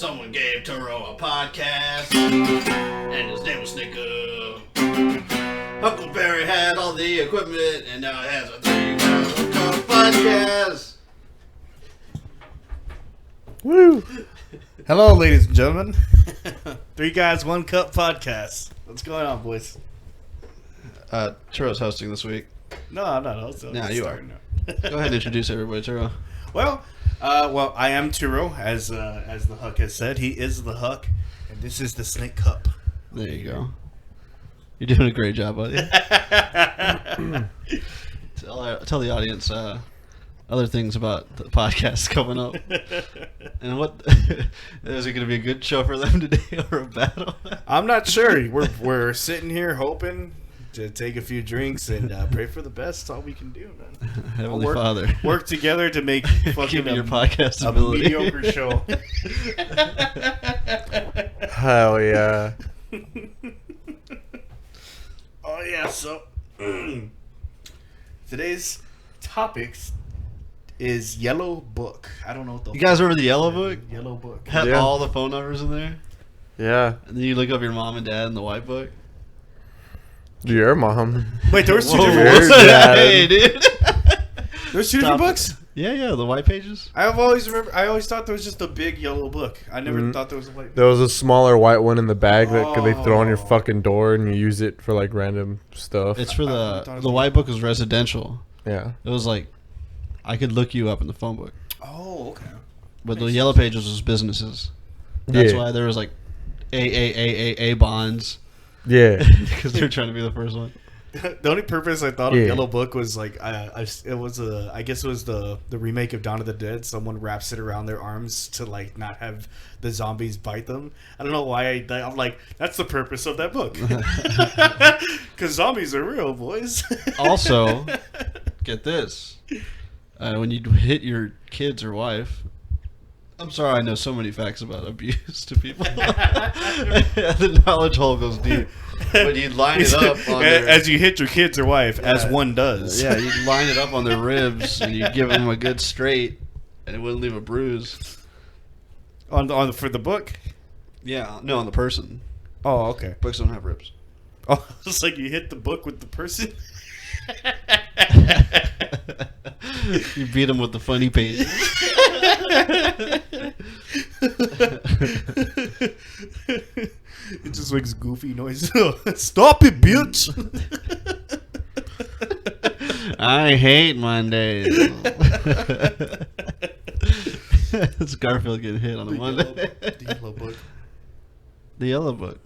Someone gave Turo a podcast, and his name was Snicker. Huckleberry had all the equipment, and now it has a 3 Cup podcast. Woo! Hello, ladies and gentlemen. 3 Guys, 1 Cup podcast. What's going on, boys? Turo's hosting this week. No. No, you are. Go ahead and introduce everybody, Turo. Well, I am Turo, as the Huck has said. He is the Huck, and this is the Snake Cup. There you go. You're doing a great job, buddy. Tell the audience other things about the podcast coming up. And what is it going to be a good show for them today or a battle? I'm not sure. We're sitting here hoping to take a few drinks and pray for the best. That's all we can do, man. Heavenly Father, work together to make fucking your podcast a mediocre show. Hell yeah. Oh yeah, so today's topics is Yellow Book. I don't know what the you guys remember the Yellow Book? Yellow Book Had Yeah. all the phone numbers in there. Yeah. And then you look up your mom and dad in the white book. Your mom. Wait, there was two Whoa, different what's books. that? Hey, dude. There's two different books. Yeah, the white pages. I always thought there was just a big yellow book. I never thought there was a white book. There was a smaller white one in the bag that they throw on your Oh. fucking door and you use it for like random stuff. It's for I thought it was the white book was residential. Yeah. It was like I could look you up in the phone book, Oh, okay. but the Makes yellow pages was businesses. That's Yeah. why there was like A bonds Yeah. because they're trying to be the first one. The only purpose I thought of Yeah. Yellow Book was like I guess it was the remake of Dawn of the Dead. Someone wraps it around their arms to like not have the zombies bite them. I don't know why I'm like that's the purpose of that book because zombies are real, boys. Also, get this: when you hit your kids or wife. I'm sorry, I know so many facts about abuse to people. The knowledge hole goes deep. But you line it up on their, as you hit your kids or wife, as one does. yeah, you line it up on their ribs and you give them a good straight, and it wouldn't leave a bruise. On for the book. Yeah, no, on the person. Oh, okay. Books don't have ribs. Oh, it's like you hit the book with the person. You beat them with the funny pages. It just makes goofy noises. Stop it, bitch! I hate Mondays. It's Garfield getting hit on a Monday. The Yellow Book. The Yellow Book.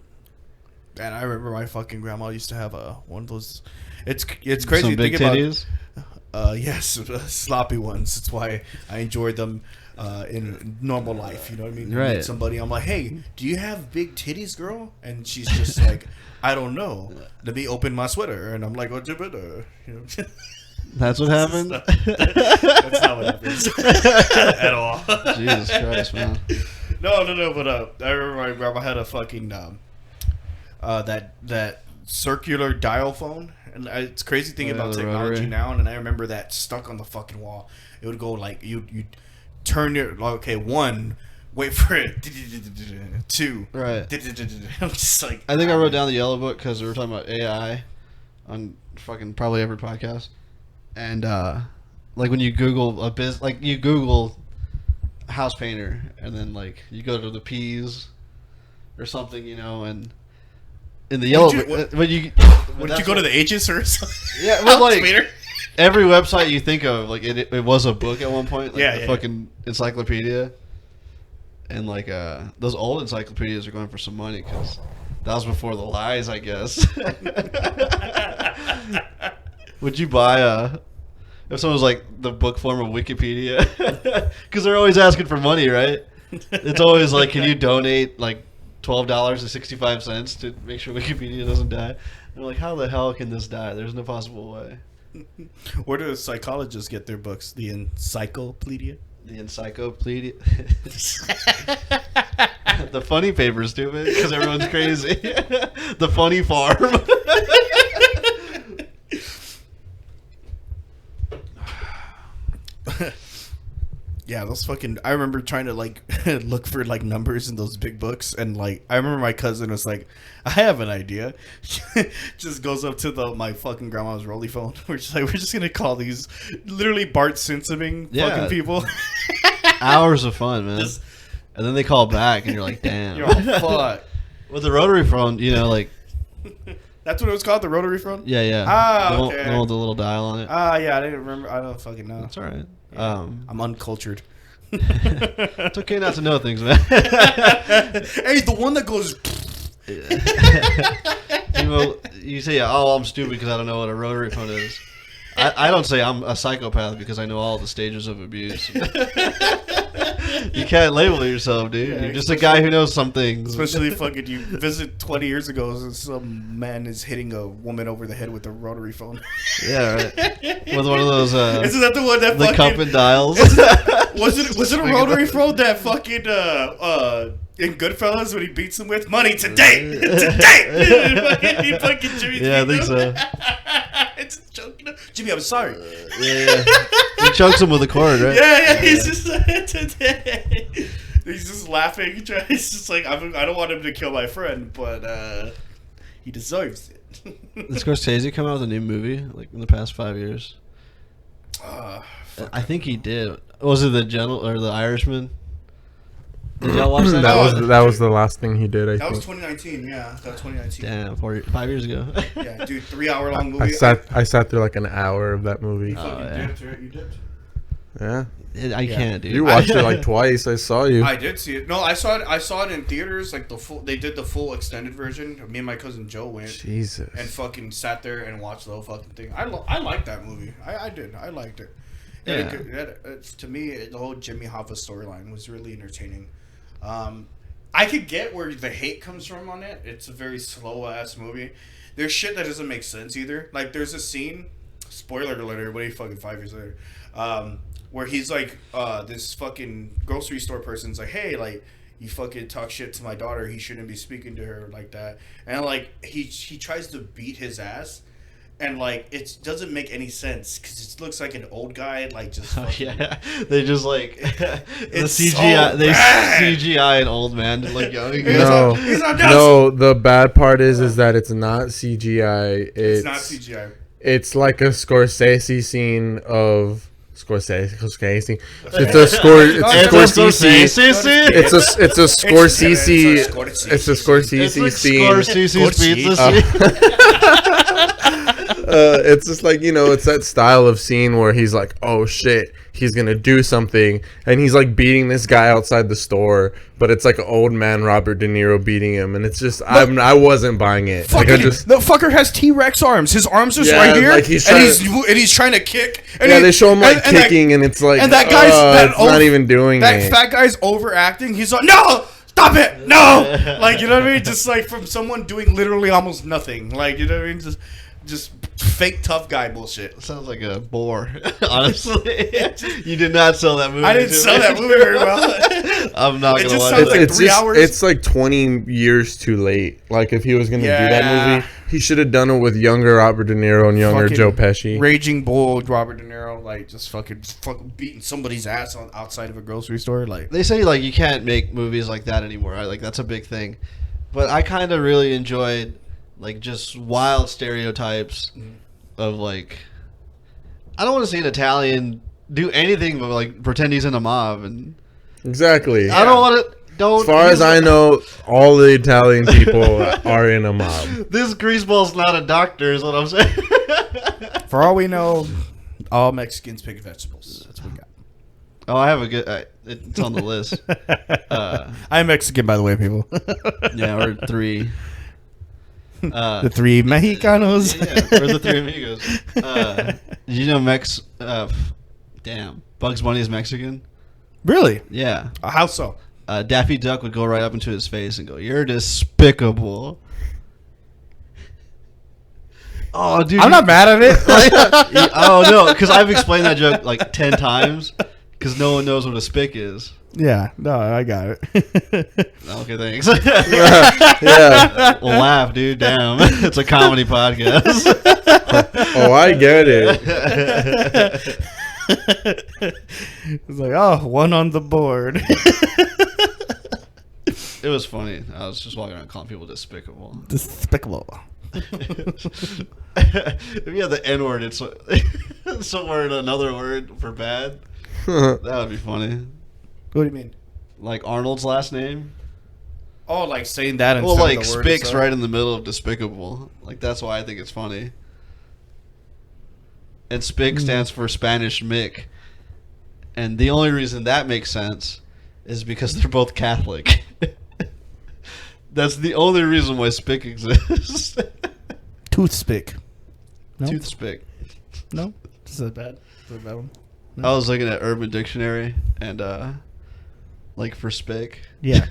And I remember my fucking grandma used to have one of those. It's crazy Some to big think about. titties. Yes, sloppy ones. That's why I enjoyed them in normal life. You know what I mean? Right. I meet somebody, I'm like, hey, do you have big titties, girl? And she's just like, I don't know. Let me open my sweater, and I'm like, oh, you know. That's what happened? That's not what happens at all. Jesus Christ, man. No. But I remember my grandma had a fucking that circular dial phone, and it's crazy thinking about the technology rotary. now. And I remember that stuck on the fucking wall. It would go like you turn your one, wait for it, 2, Right. I'm just like I think I wrote down the Yellow Book because we were talking about AI on fucking probably every podcast. And like when you Google you Google house painter, and then like you go to the P's or something, you know, and in the Yellow Book, Would you go to the H's or something? yeah, well, like Painter? every website you think of, like it was a book at one point, like Yeah. fucking encyclopedia, and like those old encyclopedias are going for some money because that was before the lies, I guess. Would you buy if someone was like the book form of Wikipedia? Because they're always asking for money, right? It's always like, can you donate like $12.65 to make sure Wikipedia doesn't die? And I'm like, how the hell can this die? There's no possible way. Where do psychologists get their books? The encyclopedia? The encyclopedia. The funny paper, stupid, because everyone's crazy. The funny farm. Yeah, those fucking. I remember trying to like look for like numbers in those big books, and like I remember my cousin was like, "I have an idea." Just goes up to my fucking grandma's rolly phone. We're just gonna call these literally Bart Simpsoning fucking people. Hours of fun, man. And then they call back, and you're like, "Damn." You're all fuck. With the rotary phone, you know, like. That's what it was called, the rotary phone. Yeah. Ah, okay. The one with the little dial on it. Ah, yeah. I didn't remember. I don't fucking know. That's all right. Yeah. I'm uncultured. It's okay not to know things, man. Hey, the one that goes. You say, "Oh, I'm stupid because I don't know what a rotary phone is." I don't say I'm a psychopath because I know all the stages of abuse. You can't label yourself, dude. Yeah, you're just a guy who knows some things. Especially fucking you visit 20 years ago and some man is hitting a woman over the head with a rotary phone. Yeah, right. With one of those. Isn't that the one that the fucking cup and dials? Was it a rotary phone that fucking in Goodfellas when he beats him with money today? He fucking Jimmy. Yeah, I think so. It's joking. Jimmy, I'm sorry. Yeah. He chokes him with a cord, right? Yeah. He's just today. He's just laughing. He's just like, I don't want him to kill my friend, but he deserves it. Did Scorsese come out with a new movie like in the past 5 years? I think he did. Was it the Irishman? Did y'all watch that? That was the last thing he did. I That think. was 2019. Yeah, that was 2019. Damn, 5 years ago. Yeah, dude, 3-hour-long movie. I sat through like an hour of that movie. You fucking yeah. dipped, right? You dipped. Yeah, I can't, dude. you watched it like twice. I saw you. I did see it. No, I saw it in theaters. Like they did the full extended version. Me and my cousin Joe went Jesus. and fucking sat there and watched the whole fucking thing. I liked that movie. I did. I liked it. Yeah. To me, the whole Jimmy Hoffa storyline was really entertaining. I could get where the hate comes from on it. It's a very slow ass movie. There's shit that doesn't make sense either. Like there's a scene, spoiler alert, everybody, fucking 5 years later, where he's like, this fucking grocery store person's like, hey, like, you fucking talk shit to my daughter. He shouldn't be speaking to her like that. And like he tries to beat his ass. And, like, it doesn't make any sense because it looks like an old guy, like, just fucking... Yeah, they just, like... It's CGI, so they bad. CGI an old man to look young. No, He's not no. The bad part is that it's not CGI. It's not CGI. It's like a Scorsese scene of Scorsese. It's a Scorsese. It's a Scorsese. It's a Scorsese scene. Scorsese's pizza scene. It's just like, you know, it's that style of scene where he's like, oh shit, he's gonna do something, and he's like beating this guy outside the store, but it's like an old man Robert De Niro beating him, and it's just I wasn't buying it. Like, The fucker has T-Rex arms. His arms are Yeah, right here, like he's and he's trying to kick. And yeah, they show him like kicking, and it's like, and that guy's it's not even doing that it. fat guy's overacting. He's like, no, stop it, no, like, you know what I mean? Just like from someone doing literally almost nothing, like, you know what I mean? Just fake tough guy bullshit. Sounds like a bore, honestly. You did not sell that movie. I didn't sell that movie very well. I'm not It gonna just lie. sounds like It's 3 just, hours. it's like 20 years too late. Like, if he was gonna do that Yeah. movie, he should have done it with younger Robert De Niro and younger Fucking Joe Pesci. Raging Bull, Robert De Niro, like just fucking beating somebody's ass outside of a grocery store, like. They say like you can't make movies like that anymore. Right? Like that's a big thing. But I kind of really enjoyed like just wild stereotypes of like I don't want to see an Italian do anything but like pretend he's in a mob and Exactly. I don't want to. Don't. As far as I know, all the Italian people are in a mob. This greaseball's not a doctor, is what I'm saying. For all we know, all Mexicans pick vegetables. That's what we got. Oh, I have a good. It's on the list. I'm Mexican, by the way, people. Yeah, or 3. The 3 Mexicanos. Yeah, or the 3 amigos. Did you know damn, Bugs Bunny is Mexican? Really? Yeah. How so? Daffy Duck would go right up into his face and go, "You're despicable." Oh, dude. I'm not mad at it. Oh, no, because I've explained that joke like 10 times because no one knows what a spick is. Yeah, no, I got it. Okay, thanks. Yeah. Well, laugh, dude. Damn. It's a comedy podcast. Oh, I get it. It's like, oh, one on the board. It was funny. I was just walking around calling people despicable. Despicable. If you had the N word, it's somewhere in another word for bad. That would be funny. What do you mean? Like Arnold's last name. Oh, like saying that instead Well, like of the word Spick's itself? right in the middle of despicable. Like that's why I think it's funny. And Spick stands for Spanish Mick. And the only reason that makes sense is because they're both Catholic. That's the only reason why Spick exists. Toothpick. No? Toothpick. No? Is that bad? Is that a bad one? No? I was looking at Urban Dictionary and like for Spick. Yeah.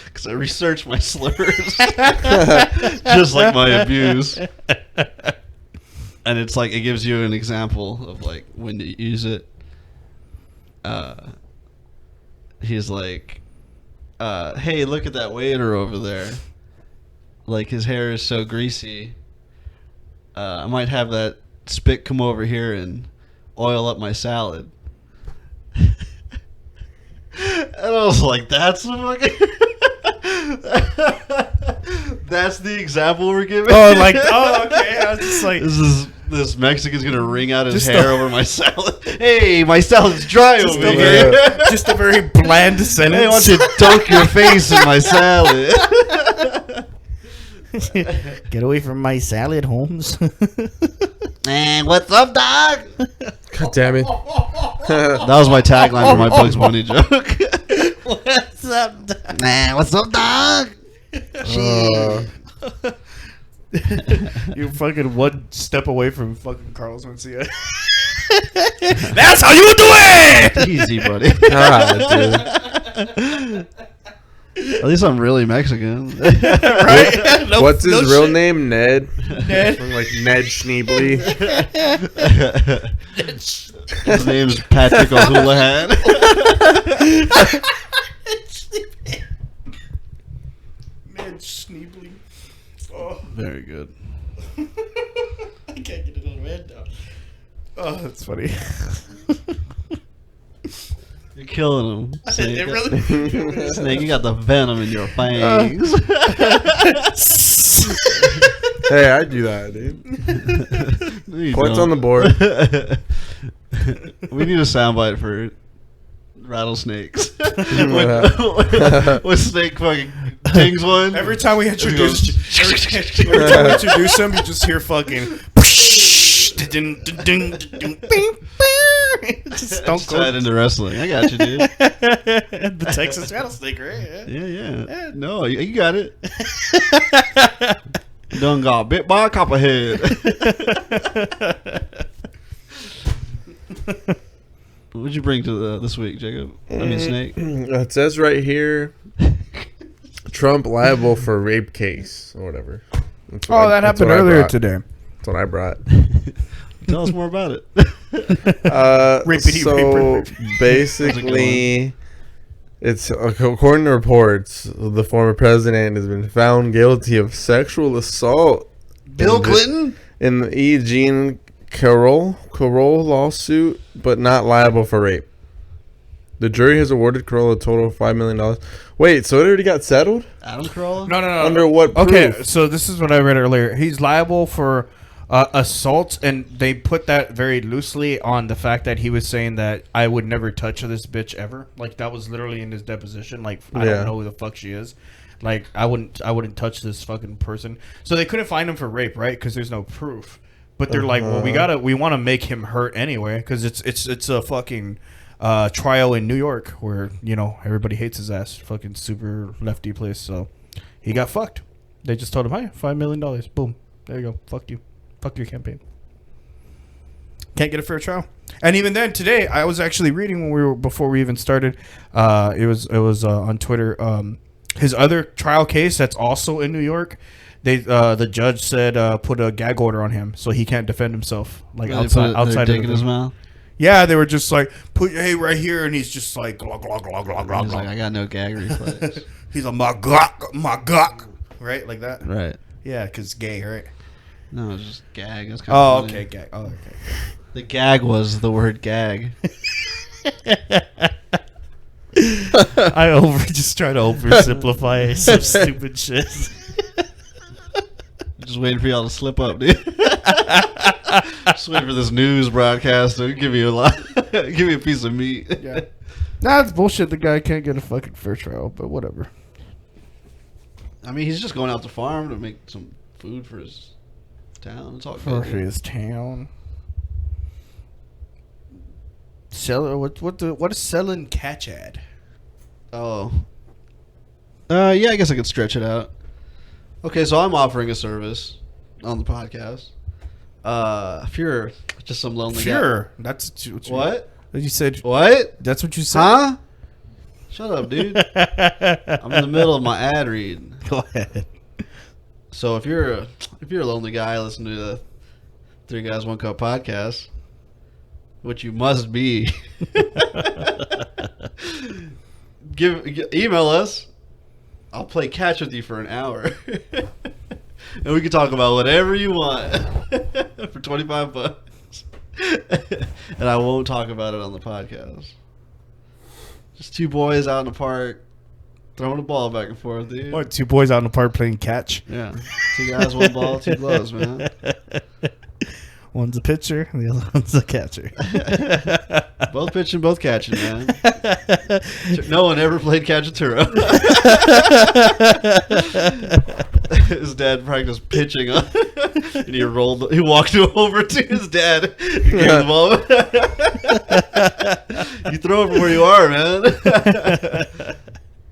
Because I researched my slurs. Just like my abuse. And it's like it gives you an example of like when to use it. He's like, hey, look at that waiter over there. Like his hair is so greasy. I might have that Spick come over here and oil up my salad. And I was like, that's the fucking that's the example we're giving. Oh, like, oh, okay. I was just like, this Mexican's gonna wring out his Just hair a- over my salad. Hey, my salad's dry just over a here. very, just a very bland sentence. Hey, why don't you dunk your face in my salad? Get away from my salad, Holmes. Man, what's up, dog? God damn it. That was my tagline for my Bugs Bunny joke. What's up, dog? Man, what's up, dog? You're fucking one step away from fucking Carlos Mencia. That's how you do it! Easy, buddy. God, dude. At least I'm really Mexican. Right? No- What's his no real shit. name? Ned? Ned. From like Ned Schneebly. His name's Patrick O'Houlihan. Ned Schneebly. Oh, Very good. I can't get it out of my head now. Oh, that's funny. You're killing him, Snake. It really- Snake, you got the venom in your fangs. Hey, I do that, dude. No, you Points don't. on the board. We need a soundbite for rattlesnakes. Yeah. when Snake fucking dings one. Every time we introduce, goes- every time we introduce him, you just hear fucking. Just Stone Just tied Cold. into wrestling. I got you, dude. The Texas rattlesnake, right? Yeah, yeah. No, you got it. Done got bit by a copperhead. What'd you bring to this week, Jacob? I mean, Snake. It says right here, Trump liable for rape case or whatever. That's what Oh, that that's happened what I earlier brought. today. That's what I brought. Tell us more about it. Rapey, So rape. basically, it's according to reports, the former president has been found guilty of sexual assault. Bill in the- Clinton? in the E. Jean Carroll lawsuit, but not liable for rape. The jury has awarded Carroll a total of $5 million. Wait, so it already got settled? Adam Carolla? No. Under what proof? Okay, so this is what I read earlier. He's liable for assault, and they put that very loosely on the fact that he was saying that I would never touch this bitch ever. Like that was literally in his deposition. Like I Yeah. don't know who the fuck she is. Like I wouldn't touch this fucking person. So they couldn't find him for rape, right? Because there's no proof. But they're like, well, we want to make him hurt anyway, because it's a fucking trial in New York where everybody hates his ass. Fucking super lefty place. So he got fucked. They just told him, "Hi, $5 million. Boom, there you go. Fuck you. Fuck your campaign." Can't get a fair trial. And even then, today I was actually reading before we even started. It was on Twitter. His other trial case that's also in New York. The judge said put a gag order on him so he can't defend himself. Like outside dick of in his mouth. Yeah, they were just like put right here, and he's just like glug glug glug glug glug. He's like, I got no gag reflex. He's like my gawk, right, like that. Right. Yeah, because gay, right? No, it's just gag. That's kind of Oh, okay, gag. Oh, okay. The gag was the word gag. I just try to oversimplify some stupid shit. Just waiting for y'all to slip up, dude. Just waiting for this news broadcast to give you give you a piece of meat. Yeah. Nah, it's bullshit. The guy can't get a fucking fair trial, but whatever. I mean, he's just going out to farm to make some food for his town. It's all For good. his town. What is selling catch ad? Oh. Yeah, I guess I could stretch it out. Okay, so I'm offering a service on the podcast. If you're just some lonely Sure. That's what What? you said. What? That's what you said. Huh? Shut up, dude. I'm in the middle of my ad read. Go ahead. So if you're a lonely guy listening to the Three Guys One Cup podcast, which you must be, email us. I'll play catch with you for an hour, and we can talk about whatever you want for $25, and I won't talk about it on the podcast. Just two boys out in the park throwing a ball back and forth, dude. What? Two boys out in the park playing catch. Yeah, two guys, one ball, two gloves, man. One's a pitcher, and the other one's a catcher. Both pitching, both catching, man. No one ever played catch-a-turo. His dad practiced pitching, and he walked over to his dad and gave him the ball. You throw it from where you are, man.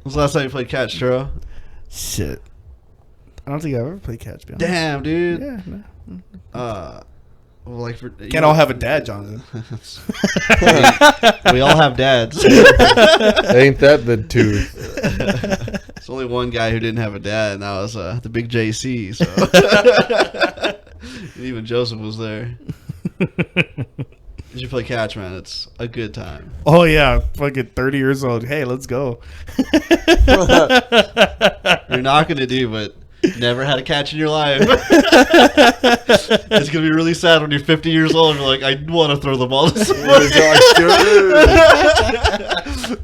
When's the last time you played catch, Turo? Shit. I don't think I've ever played catch. Damn, dude. Yeah. No. Well, like Can't all have a dad, Jonathan. We all have dads. Ain't that the tooth? There's only one guy who didn't have a dad, and that was the big JC. So and even Joseph was there. You should play catch, man. It's a good time. Oh yeah, fucking 30 years old. Hey, let's go. You're not gonna do, but never had a catch in your life. It's gonna be really sad when you're 50 years old and you're like, I want to throw the ball to someone.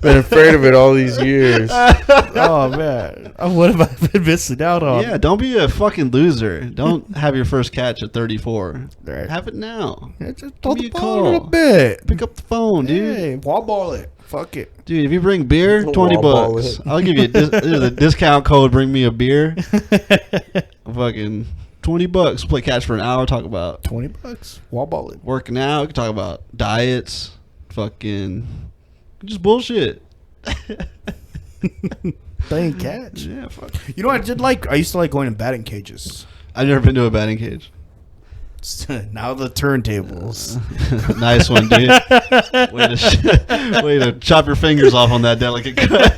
Been afraid of it all these years. Oh man, what have I been missing out on? Yeah, don't be a fucking loser. Don't have your first catch at 34. Right. Have it now. Yeah, just Give throw me the a ball call. a little bit. Pick up the phone, dude. Hey, wall ball it. Fuck it. Dude, if you bring beer, $20. Wall-ball it. I'll give you the discount code. Bring me a beer. Fucking $20. Play catch for an hour. Talk about $20. Wall ball it. working out. We can talk about diets. Fucking just bullshit. Playing catch. Yeah, fuck. You know what I did like? I used to like going in batting cages. I've never been to a batting cage. Now the turntables. Nice one, dude. Way to chop your fingers off on that delicate cut.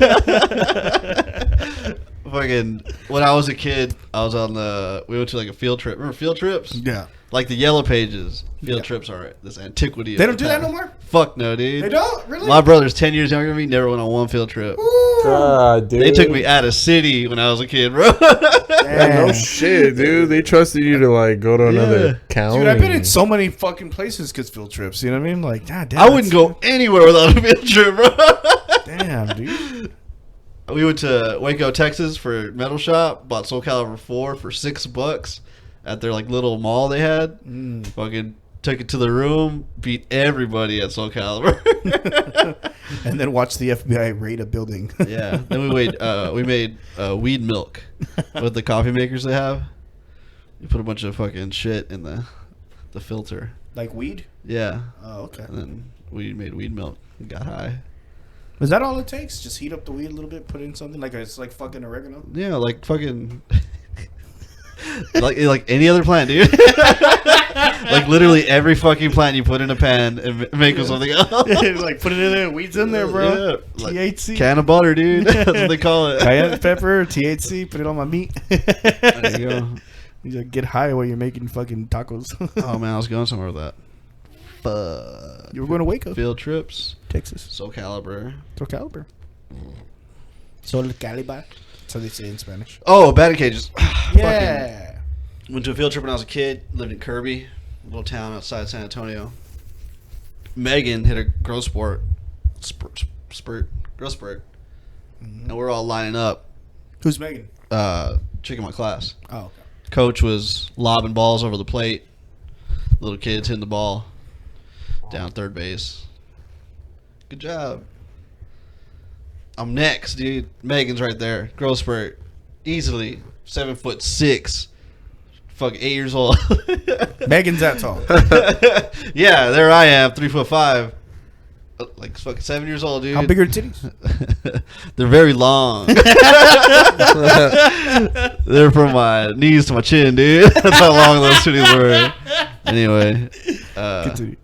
Fucking, when I was a kid, we went to like a field trip. Remember field trips? Yeah. Like the Yellow Pages. Field Yeah. trips are this antiquity. They of don't the do that town. no more? Fuck no, dude. They don't? Really? My brother's 10 years younger than me, never went on one field trip. God, dude. They took me out of city when I was a kid, bro. Yeah, no shit, dude. They trusted you to like go to another county. Dude, I've been in so many fucking places because field trips. You know what I mean? Like, God damn. I wouldn't go anywhere without a field trip, bro. Damn, dude. We went to Waco, Texas for metal shop. Bought Soul Calibur 4 for $6 at their like little mall they had. Fucking took it to the room, beat everybody at Soul Calibur. And then watch the FBI raid a building. Yeah. Then we made weed milk with the coffee makers they have. You put a bunch of fucking shit in the filter. Like weed? Yeah. Oh, okay. And then we made weed milk and got high. Is that all it takes? Just heat up the weed a little bit, put in something like it's like fucking oregano. Yeah, like fucking like any other plant, dude. Like literally every fucking plant you put in a pan and make them something else. Like put it in there, weeds in there, bro. Yeah, like THC, can of butter, dude. That's what they call it. cayenne pepper, THC. Put it on my meat. There you go. You just get high while you're making fucking tacos. Oh man, I was going somewhere with that. Fuck. You were going to Waco, Field trips, Texas. Soul Calibur. Soul Calibur. Soul Calibur. That's how they say it in Spanish. Oh, batting cages. Yeah. Went to a field trip when I was a kid. Lived in Kirby, a little town outside San Antonio. Megan hit a growth growth spurt, and we're all lining up. Who's Megan? Chick in my class. Oh, okay. Coach was lobbing balls over the plate. Little kids hitting the ball down third base. Good job. I'm next, dude. Megan's right there. Growth spurt. Easily 7'6". Fucking 8 years old. Megan's that tall. Yeah, there I am, 3'5". Like fucking 7 years old, dude. How big are her titties? They're very long. They're from my knees to my chin, dude. That's how long those titties were. Anyway, Continue.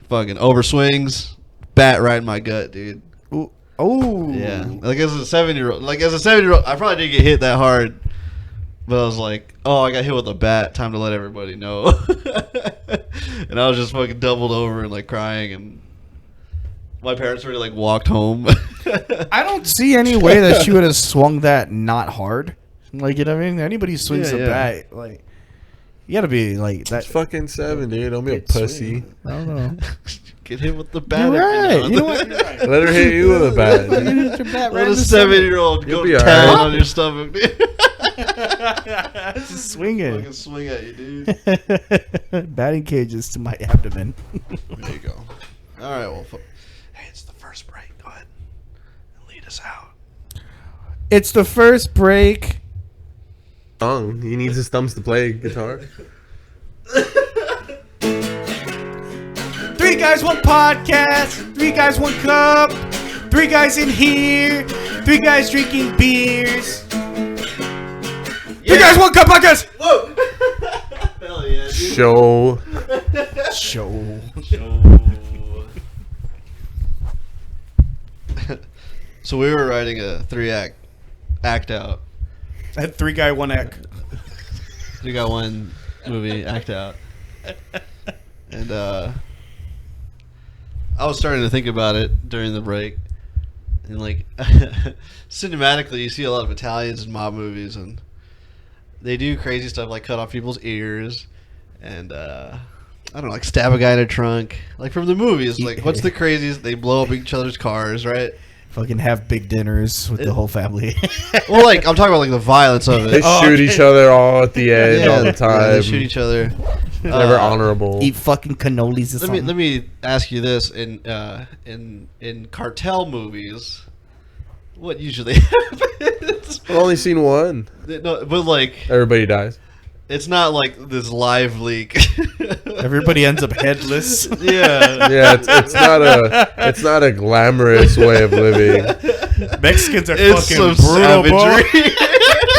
fucking overswings, bat right in my gut, dude. Ooh. Oh. Yeah, like as a 7-year-old, I probably didn't get hit that hard, but I was like, oh, I got hit with a bat. Time to let everybody know. And I was just fucking doubled over and like crying, and my parents already like walked home. I don't see any way that she would have swung that not hard. Like, you know what I mean? Anybody who swings a bat, like, you gotta be like that. It's fucking 7, dude. Don't be a pussy. I don't know. Get hit with the bat. You're right. You know what? what? You're right. Let her hit you with a bat. You hit your bat right Let in a the stomach. 7-year-old go You'll be town alright. on your stomach, dude. Just swinging. Fucking swing at you, dude. Batting cages to my abdomen. There you go. All right, well, hey, it's the first break. Go ahead and lead us out. It's the first break. He needs his thumbs to play guitar. 3 guys, 1 podcast. 3 guys, 1 cup. 3 guys in here. 3 guys drinking beers. 3 guys, 1 cup podcast. Whoa! Hell yeah, dude. Show. Show. So we were writing a 3-act out. I had 3 guy, 1 act. We got one movie act out, and I was starting to think about it during the break, and like cinematically, you see a lot of Italians in mob movies, and they do crazy stuff like cut off people's ears, and I don't know, like stab a guy in a trunk, like from the movies. Like, what's the craziest? They blow up each other's cars, right? Fucking have big dinners with the whole family. Well, like I'm talking about like the violence of They it. shoot each other all at the end all the Yeah, time. they shoot each other. Never honorable. Eat fucking cannolis or something. Let me ask you this: in cartel movies, what usually happens? I've only seen one. No, but like Everybody dies. it's not like this live leak. Everybody ends up headless. Yeah, Yeah, it's not a glamorous way of living. Mexicans are it's fucking some brutal, bro. savagery.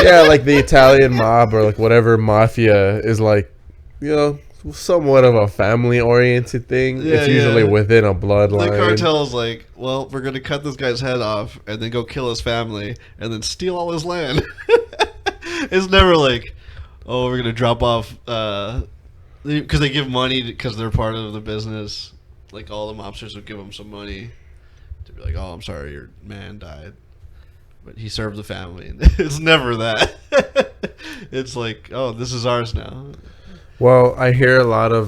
Yeah, like the Italian mob or like whatever mafia is like, you know, somewhat of a family-oriented thing. Yeah, it's usually yeah. within a The bloodline. cartel's like, well, we're gonna cut this guy's head off and then go kill his family and then steal all his land. It's never like, oh, we're gonna drop off because they give money because they're part of the business. Like all the mobsters would give them some money to be like, oh, I'm sorry, your man died, but he served the family. It's never that. It's like, oh, this is ours now. Well, I hear a lot of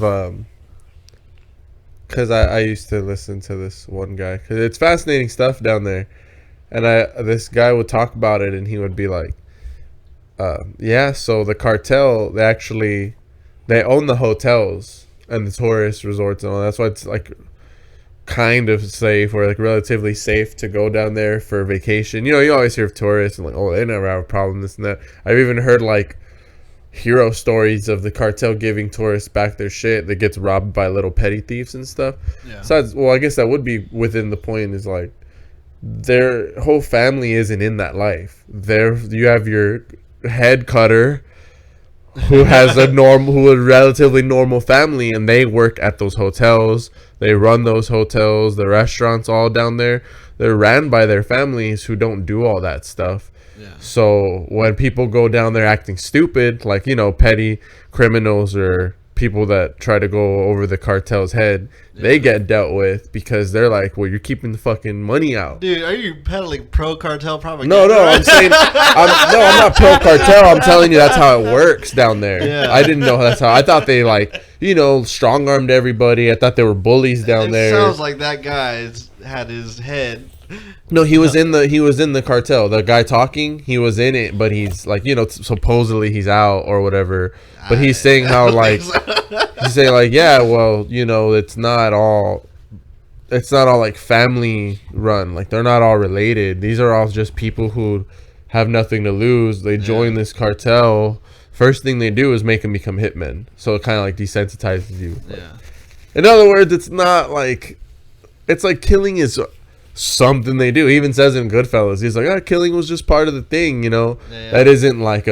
because I used to listen to this one guy because it's fascinating stuff down there, and this guy would talk about it and he would be like, yeah, so the cartel they own the hotels and the tourist resorts and all. That's why it's like kind of safe or like relatively safe to go down there for vacation. You know, you always hear of tourists and like, oh, they never have a problem, this and that. I've even heard like hero stories of the cartel giving tourists back their shit that gets robbed by little petty thieves and stuff. Yeah. Besides, well, I guess that would be within the point is like their whole family isn't in that life. You have your head cutter who has a relatively normal family, and they work at those hotels. They run those hotels, the restaurants, all down there. They're ran by their families who don't do all that stuff. Yeah. So when people go down there acting stupid, like, you know, petty criminals or people that try to go over the cartel's head, they get dealt with because they're like, well, you're keeping the fucking money out. Dude, are you peddling pro cartel propaganda? No, I'm saying, I'm not pro cartel. I'm telling you that's how it works down there. Yeah. I didn't know that's how. I thought they like, strong armed everybody. I thought they were bullies down there. It sounds like that guy had his head. No, he was in the cartel. The guy talking, he was in it, but he's like, supposedly he's out or whatever. But he's saying how like he's saying like, yeah, well, it's not all like family run. Like they're not all related. These are all just people who have nothing to lose. They join this cartel. First thing they do is make them become hitmen. So it kind of like desensitizes you. Yeah. In other words, it's not like killing is something they do. He even says in Goodfellas, he's like, killing was just part of the thing, Yeah. That isn't like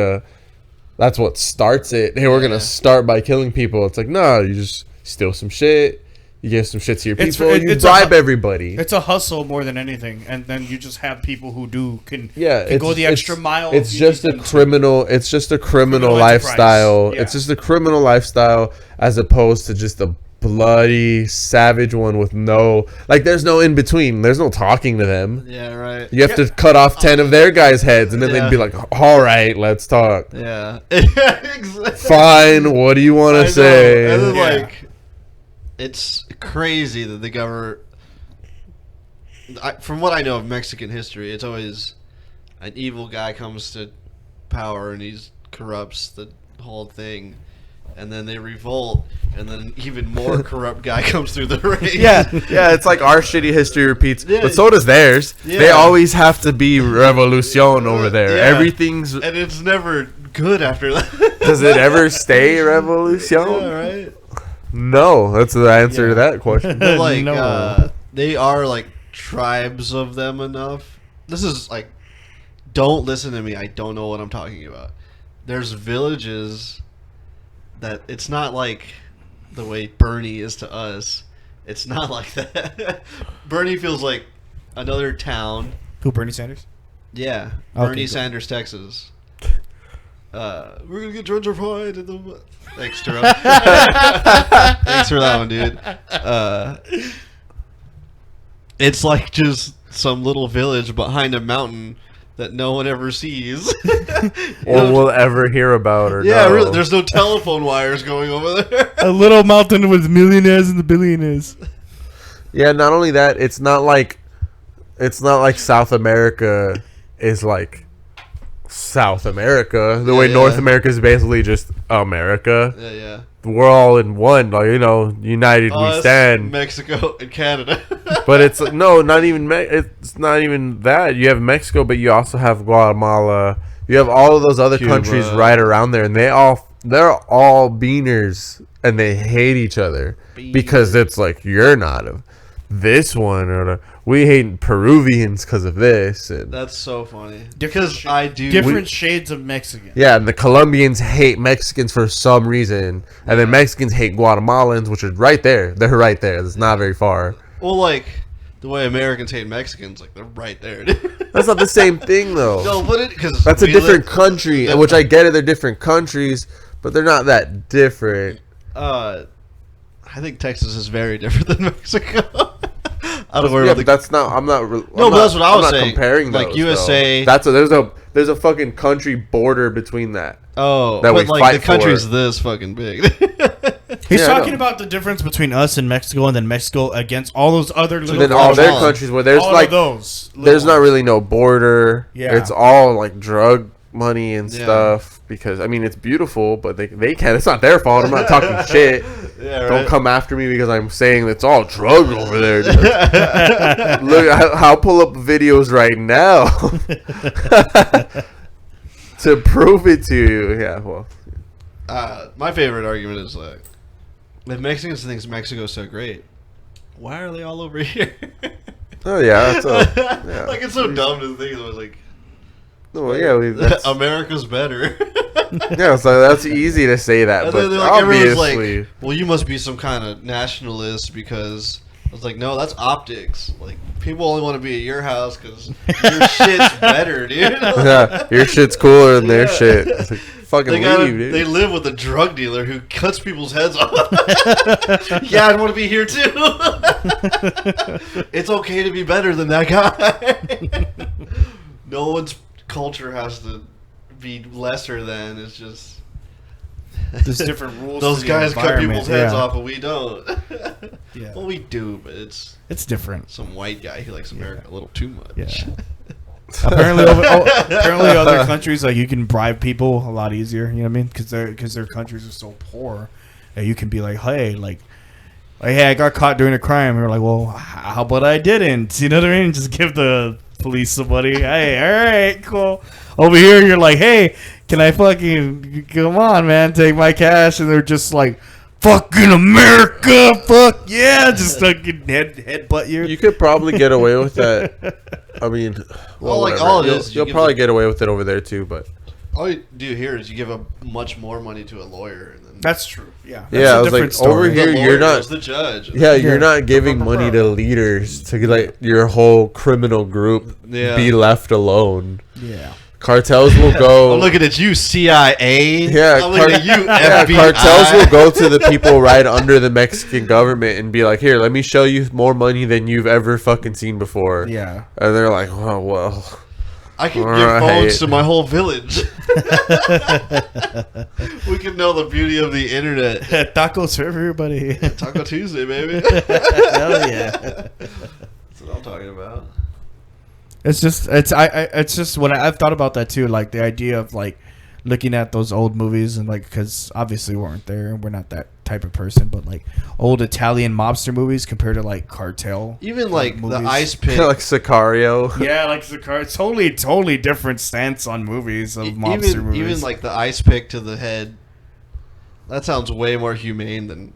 that's what starts it. Hey, we're gonna start by killing people. It's like, no, you just steal some shit, you give some shit to your people, you bribe everybody. It's a hustle more than anything, and then you just have people who can it's, go the extra mile. It's just a criminal. It's just a criminal lifestyle. Yeah. It's just a criminal lifestyle as opposed to just a bloody savage one with there's no in between. There's no talking to them. Yeah, right. You have to cut off 10 of their guys' heads and then they'd be like, all right, let's talk. Yeah. Exactly. Fine, what do you want to say? And then, it's crazy that the government, from what I know of Mexican history, it's always an evil guy comes to power and he corrupts the whole thing. And then they revolt, and then an even more corrupt guy comes through the ranks. Yeah, it's like our shitty history repeats, Yeah. but so does theirs. Yeah. They always have to be revolution over there. Yeah. Everything's... And it's never good after that. Does it ever stay revolution? Yeah, right? No, that's the answer to that question. But No. they are like tribes of them enough. This is like, don't listen to me. I don't know what I'm talking about. There's villages that it's not like the way Bernie is to us. It's not like that. Bernie feels like another town. Who, Bernie Sanders? Yeah, Okay, Bernie cool. Sanders, Texas. We're gonna get gentrified. Thanks, Jerome. Thanks for that one, dude. It's like just some little village behind a mountain that no one ever sees. Or will ever hear about or Yeah, know. really. There's no telephone wires going over there. A little mountain with millionaires and the billionaires. Yeah, not only that, it's not like South America is like South America. The way Yeah. North America is basically just America. Yeah. We're all in one, like, united we Us, stand. Mexico, and Canada. But it's no, not even it's not even that. You have Mexico, but you also have Guatemala. You have all of those other Cuba. countries right around there, and they're all beaners, and they hate each other because it's like you're not of this one, or we hate Peruvians because of this. And That's so funny. Different Because I do. Different shades of Mexican. yeah, and the Colombians hate Mexicans for some reason, and then Mexicans hate Guatemalans, which is right there. They're right there. It's not very far. Well, like the way Americans hate Mexicans, like they're right there. That's not the same thing, though. No, but because That's a different country, which I get it. They're different countries, but they're not that different. I think Texas is very different than Mexico. I don't worry Yeah, about but the. that's not. I'm not. No, but that's what I was I'm not saying. comparing Like, those, USA though. There's a fucking country border between that. Oh, that but we like fight the country's for. this fucking big. He's Yeah, I talking know. about the difference between us and Mexico, and then Mexico against all those other little. And then all their Guatemala. countries where there's all like of those. there's not little really no border. Yeah. It's all like drug money and Yeah. stuff because I mean it's beautiful, but they can't. It's not their fault. I'm not talking shit. Yeah, Don't right. come after me because I'm saying it's all drug over there. Look, I'll pull up videos right now to prove it to you. Yeah, well, My favorite argument is like, if Mexicans think Mexico's so great, why are they all over here? oh yeah, that's yeah. Like it's so dumb to think. It was like, No, yeah, that's, America's better. yeah. So that's easy to say that, And but then, like, everyone's obviously, like, well, you must be some kind of nationalist because was like, no, that's optics. Like, people only want to be at your house because your shit's better, dude. Yeah, your shit's cooler than their shit. It's like, fucking leave, dude. They live with a drug dealer who cuts people's heads off. Yeah, I'd want to be here too. It's okay to be better than that guy. No one's culture has to be lesser than. It's just There's different rules. those to the guys cut people's environment, heads off, and we don't. Yeah. Well, we do, but it's different. some white guy who likes America a little too much. Yeah. apparently, other countries like you can bribe people a lot easier. You know what I mean? Because their countries are so poor, that you can be like, hey, hey, I got caught doing a crime. And we're like, well, how about I didn't? You know what I mean? Just give the police somebody. Hey, all right, cool. Over here, you're like, hey, can I fucking come on, man? Take my cash, and they're just like, fucking America, fuck yeah, just fucking headbutt you. You could probably get away with that. I mean, Well, like, whatever. all it is, you you'll give probably them- get away with it over there too, but All you do here is you give a much more money to a lawyer, and then That's true. Yeah. That's yeah, a I was like, different story. over the here lawyer you're not. is the judge. Yeah, you're not giving money to leaders to like your whole criminal group Yeah. be left alone. Yeah. Cartels will go. I'm looking at you, CIA. Yeah, I'm looking at you, yeah, FBI. cartels will go to the people right under the Mexican government and be like, "Here, let me show you more money than you've ever fucking seen before." Yeah. And they're like, "Oh well." I can All give right. phones to my whole village. We can know the beauty of the internet. Tacos for everybody. Taco Tuesday, baby. Hell yeah. That's what I'm talking about. It's just when I've thought about that too, like the idea of like looking at those old movies and like, because obviously we weren't there and we're not that type of person, but like old Italian mobster movies compared to like cartel, Even like movies. the ice pick. like Sicario. Yeah, like it's totally different stance on movies of mobster movies. Even like the ice pick to the head. That sounds way more humane than.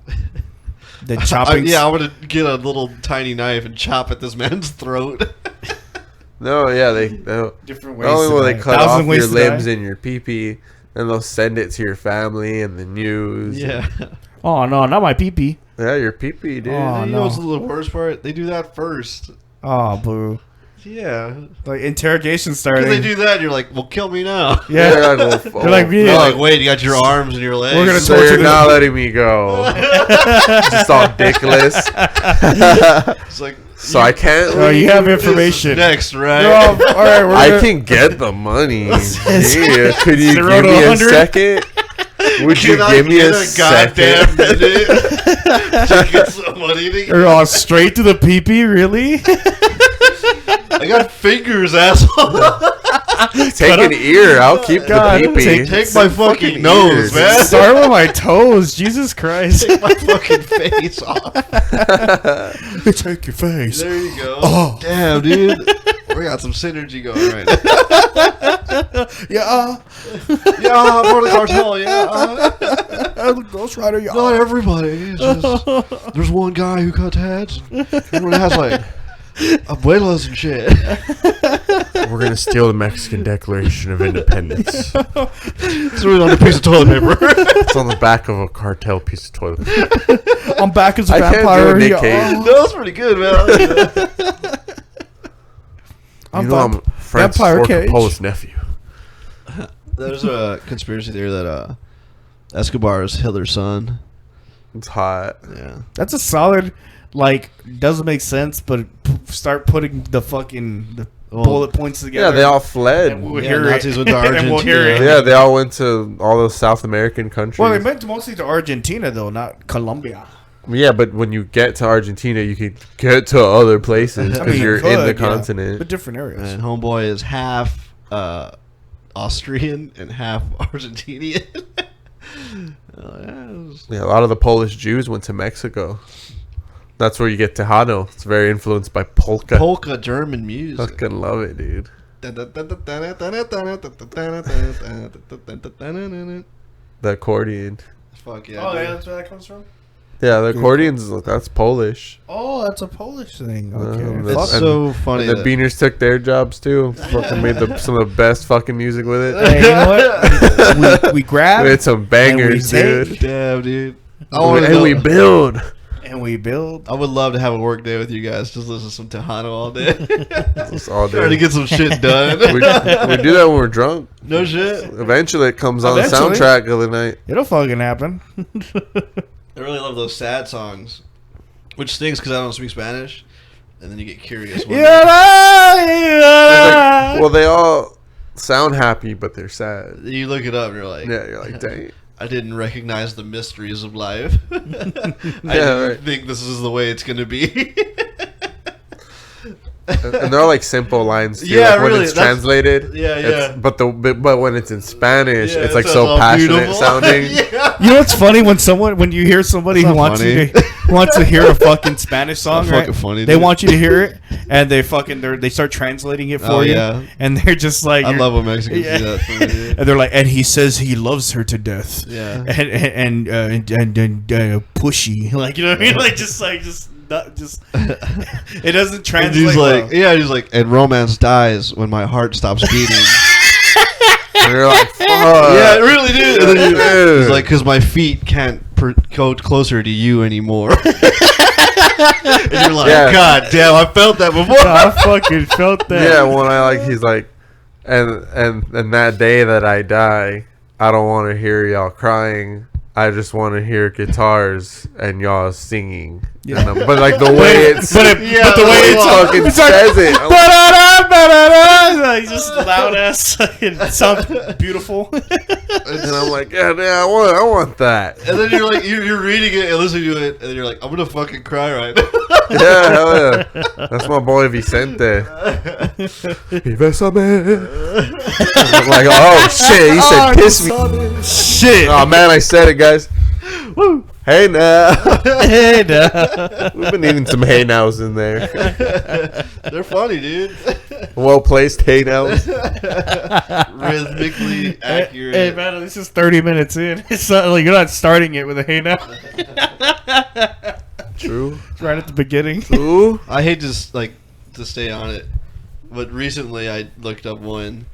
the chopping. I want to get a little tiny knife and chop at this man's throat. No, yeah, they different not ways. only will they die. cut 1,000 off ways your to limbs die. and your pee-pee, and they'll send it to your family and the news. Yeah. Oh no, not my pee-pee. Yeah, your pee-pee, dude. Oh, You know what's no. the worst part? They do that first. Oh boo. Yeah. Like interrogation Because starting. they do that, and you're like, well, kill me now. Yeah. They're like, They're like, They're yeah. like, wait, you got your arms and your legs. We're gonna so torture you're this- not letting me go. Just all dickless. It's like, So I can't. Oh, you have this is information. next, right? Oh, all right, we're I gonna- can get the money. Yeah, could you 0 give to me a 100? second? Would you Can I give me get a goddamn second? minute to get some money to Or all straight to the pee-pee, really? I got fingers, asshole. Take an ear. I'll keep God, the pee-pee. Take my fucking nose, ears. man. Start with my toes. Jesus Christ. Take my fucking face off. Take your face. There you go. Oh. Damn, dude. We got some synergy going right now. Yeah. Yeah, for the cartel, yeah. Ghost Rider, yeah. Not everybody. It's just, there's one guy who cuts heads. Everyone has like abuelas and shit. We're gonna steal the Mexican Declaration of Independence. It's really on a piece of toilet paper. It's on the back of a cartel piece of toilet paper. I'm back as a I can't vampire. do a Nick yeah. Cage. That was pretty good, man. You know I'm Francis Vampire Ford Cage. Coppola's nephew. There's a conspiracy theory that Escobar is Hitler's son. It's hot. Yeah. That's a solid, like, doesn't make sense, but start putting the fucking bullet points together. Yeah, they all fled. And we'll Yeah, hear Nazis it. went to And we'll hear Argentina. it. Yeah, they all went to all those South American countries. Well, they went mostly to Argentina, though, not Colombia. Yeah, but when you get to Argentina, you can get to other places I because mean, you're you in the could, yeah, continent. but different areas. And homeboy is half Austrian and half Argentinian. Yeah, a lot of the Polish Jews went to Mexico. That's where you get Tejano. It's very influenced by polka. Polka German music. Fucking love it, dude. The accordion. Fuck yeah. dude. that's where that comes from? Yeah, the accordion's that's Polish. Oh, that's a Polish thing. Okay. that's- It's and- so funny. And the that- Beaners took their jobs too. Fucking made some of the best fucking music with it. Hey, you know what? we grab We had some bangers, and we take. dude. Damn, dude. I And wanna we know- build. And we build. I would love to have a work day with you guys. Just listen to some Tejano all day. Just all Trying to day. get some shit done. We do that when we're drunk. No shit. Eventually, it comes on the Eventually. soundtrack of the night. It'll fucking happen. I really love those sad songs, which stinks because I don't speak Spanish, and then you get curious. One day. Well, they all sound happy, but they're sad. You look it up, and you're like, Yeah, you're like, dang. I didn't recognize the mysteries of life. I didn't right. think this is the way it's gonna be. And they're all like simple lines too. Yeah, like when really, it's that's- translated. Yeah, yeah. But when it's in Spanish, Yeah, it's it like sounds so all passionate beautiful. sounding. Yeah. You know what's funny when you hear somebody That's who not wants funny. wants to hear a fucking Spanish song, Not right? fucking funny, They dude. want you to hear it, and they start translating it for Oh, you, yeah. and they're just like, I love when Mexicans Yeah. do that for me, dude. and they're like, and he says he loves her to death, Yeah. and pushy, like, you know what I mean, like just it doesn't And translate. he's like, well. yeah, he's like, and romance dies when my heart stops beating. And you're like, fuck. Yeah, it really did. And then Dude. he's like, because my feet can't go closer to you anymore. And you're like, Yeah. God damn, I felt that before. I fucking felt that. Yeah, when he's like, and that day that I die, I don't want to hear y'all crying. I just want to hear guitars and y'all singing. Yeah. But like the way it's, but the way it's fucking like, says it. like just loud ass, it sounds beautiful. And I'm like, yeah, I want that. And then you're like, you're reading it and listening to it, and then you're like, I'm gonna fucking cry right now. Yeah, hell yeah. That's my boy Vicente. Y bésame. I'm like, oh shit, he said kiss me. Shit. Oh man, I said it, guys. Woo. Hey now. Hey, no. We've been eating some hey nows in there. They're funny, dude. Well placed hey nows. Rhythmically accurate. Hey man, this is 30 minutes in. It's not like you're not starting it with a hey now. True. It's right at the beginning. Ooh. I hate to stay on it, but recently I looked up one,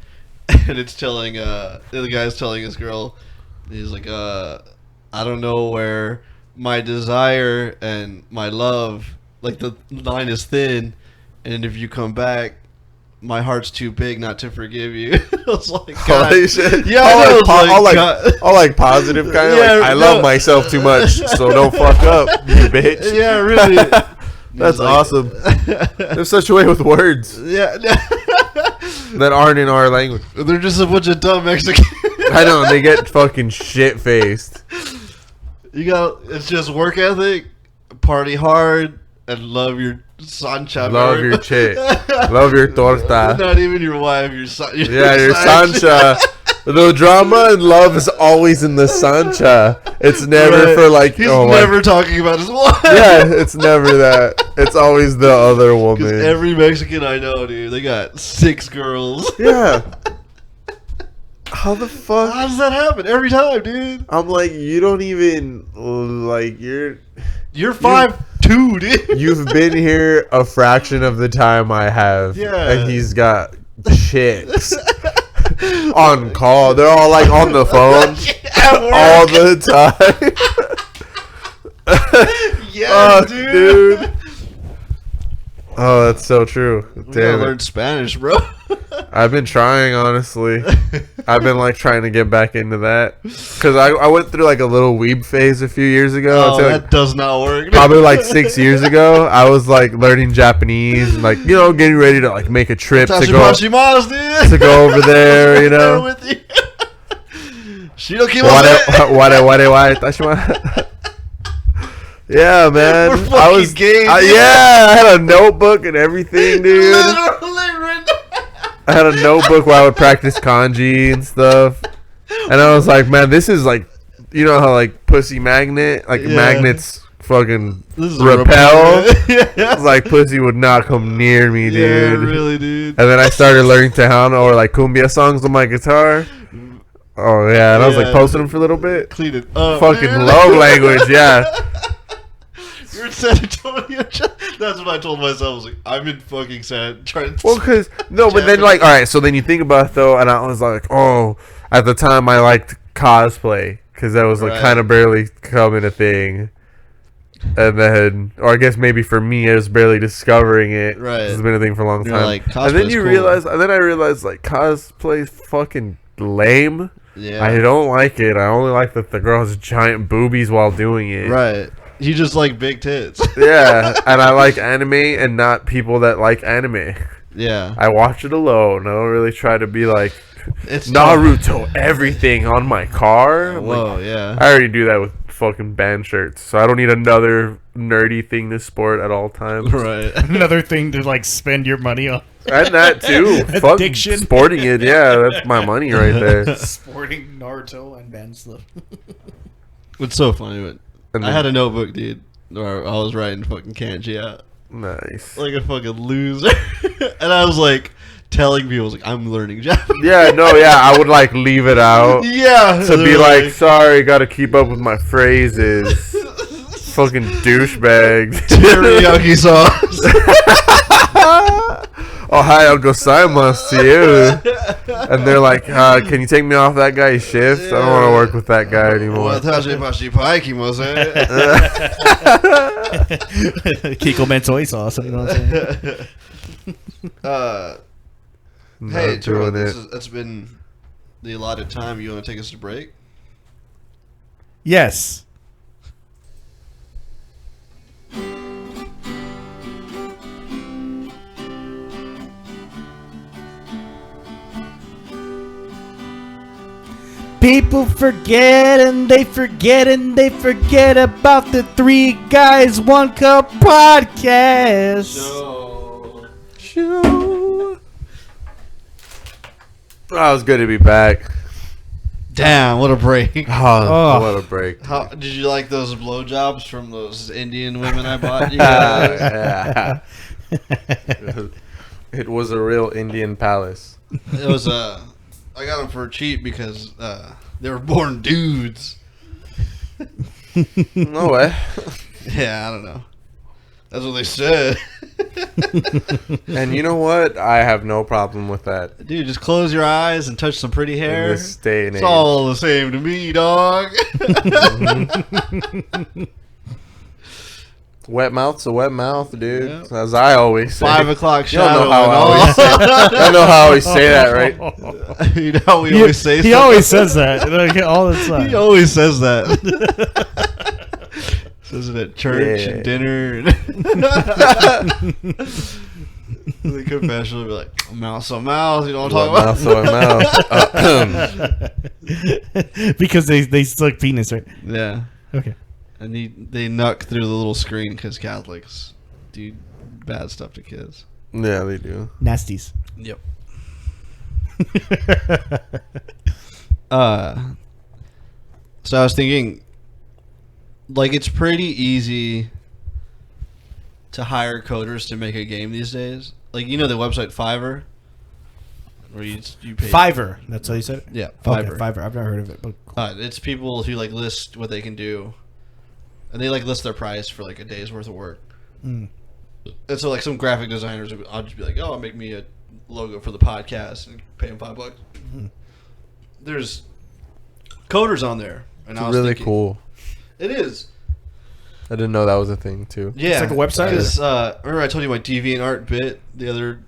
and it's telling the guy's telling his girl, he's like, I don't know where my desire and my love, like the line is thin, and if you come back, my heart's too big not to forgive you. I was like, God. Holy shit. Yeah, I know, it's like, God. all like positive kind of Yeah, like, I love no. myself too much, so don't fuck up, you bitch. Yeah, really. That's He's like- awesome. There's such a way with words Yeah. that aren't in our language. They're just a bunch of dumb Mexicans. I know, they get fucking shit faced. You got, it's just work ethic, party hard, and love your Sancha. Love your chick. Love your torta. Not even your wife, your son. Yeah, your Sancha. The drama and love is always in the Sancha. It's never Right. for like, He's oh never my. talking about his wife. Yeah, it's never that. It's always the other Because woman. every Mexican I know, dude, they got 6 girls. Yeah. How the fuck? How does that happen every time, dude? I'm like, you don't even like You're 5'2", dude. you've been here a fraction of the time I have. Yeah. And he's got chicks on call. They're all like on the phone At work. all the time. Yeah, Fuck, dude. Oh, that's so true. We gotta Damn learn it. Spanish, bro. I've been trying, honestly. I've been like trying to get back into that because I went through like a little weeb phase a few years ago. Oh, I'd say, that like, does not work. probably like 6 years ago. I was like learning Japanese and like, you know, getting ready to like make a trip to go Tashimashimasu, dude. to go over there, you know. With you. Shirokimase. Why? Yeah, man. We're fucking gay, dude. Yeah, I had a notebook and everything, dude. Literally written. I had a notebook where I would practice kanji and stuff. And I was like, man, this is like, you know how like pussy magnet, like Yeah. magnets fucking This is a repel. yeah. It's like pussy would not come near me, dude. Yeah, really, dude. And then I started learning Tejano or like cumbia songs on my guitar. Oh yeah, and I was like Yeah. posting them for a little bit. Clean it up. Fucking dude. love language, yeah. You're in San Antonio. That's what I told myself. I was like, I'm in fucking San. Trying to. Well, cause no, but then like, all right. So then you think about it though, and I was like, oh, at the time I liked cosplay because that was like Right. kind of barely becoming a thing. And then, or I guess maybe for me, I was barely discovering it. Right. It's been a thing for a long You're time. like, and then cosplay's you cool. realize, and then I realized like cosplay's fucking lame. Yeah. I don't like it. I only like that the girl has giant boobies while doing it. Right. You just like big tits. Yeah, and I like anime and not people that like anime. Yeah. I watch it alone. I don't really try to be like It's Naruto everything on my car. I'm like, Whoa, yeah. I already do that with fucking band shirts, so I don't need another nerdy thing to sport at all times. Right. Another thing to like spend your money on. And that too. Fuck Addiction. sporting it, yeah, that's my money right there. Sporting Naruto and band stuff. It's so funny, but And I had a notebook, dude, where I was writing fucking kanji out nice. like a fucking loser, and I was like telling people, I was like, I'm learning Japanese. Yeah, no, yeah, I would like leave it out Yeah. to be like, sorry, gotta keep up with my phrases. Fucking douchebags. teriyaki sauce. Ohio gozaimasu to you. And they're like, can you take me off that guy's shift? I don't want to work with that guy anymore. Kiko Mensoy sauce. You know what I'm saying? Hey, Not Turo, doing it. that's been the allotted time. You want to take us to break? Yes. People forget and they forget and they forget about the Three Guys One Cup podcast. Oh, it was good to be back. Damn, what a break. Oh, what a break. How did you like those blowjobs from those Indian women I bought you guys? Yeah. It was a real Indian palace. It was I got them for cheap because they were born dudes. No way. Yeah, I don't know. That's what they said. And you know what? I have no problem with that. Dude, just close your eyes and touch some pretty hair. In this day and It's age. all the same to me, dog. Wet mouth's a wet mouth, dude. Yep. As I always say. 5 o'clock You don't shadow. know how I always say. I know how I always say that, right? You know how we always say He something? always says that like, all the time. He always says that. Says it at church Yeah. and dinner. The confession will be like, mouse on mouse. You know what I'm Wet talking mouth, so mouth. Because they suck penis, right? about? Yeah. Okay. And they knuck through the little screen because Catholics do bad stuff to kids. Yeah, they do. Nasties. Yep. So I was thinking, like, it's pretty easy to hire coders to make a game these days. Like, you know the website Fiverr? Where you pay... Fiverr. That's how you said it? Yeah, Okay, Fiverr. Fiverr. I've never heard of it. But It's people who, like, list what they can do. And they, like, list their price for, like, a day's worth of work. Mm. And so, like, some graphic designers, I'll just be like, oh, make me a logo for the podcast and pay them $5. Mm-hmm. There's coders on there. And I It's was really thinking, cool. It is. I didn't know that was a thing, too. Yeah. like a website? Because, remember I told you my DeviantArt bit the other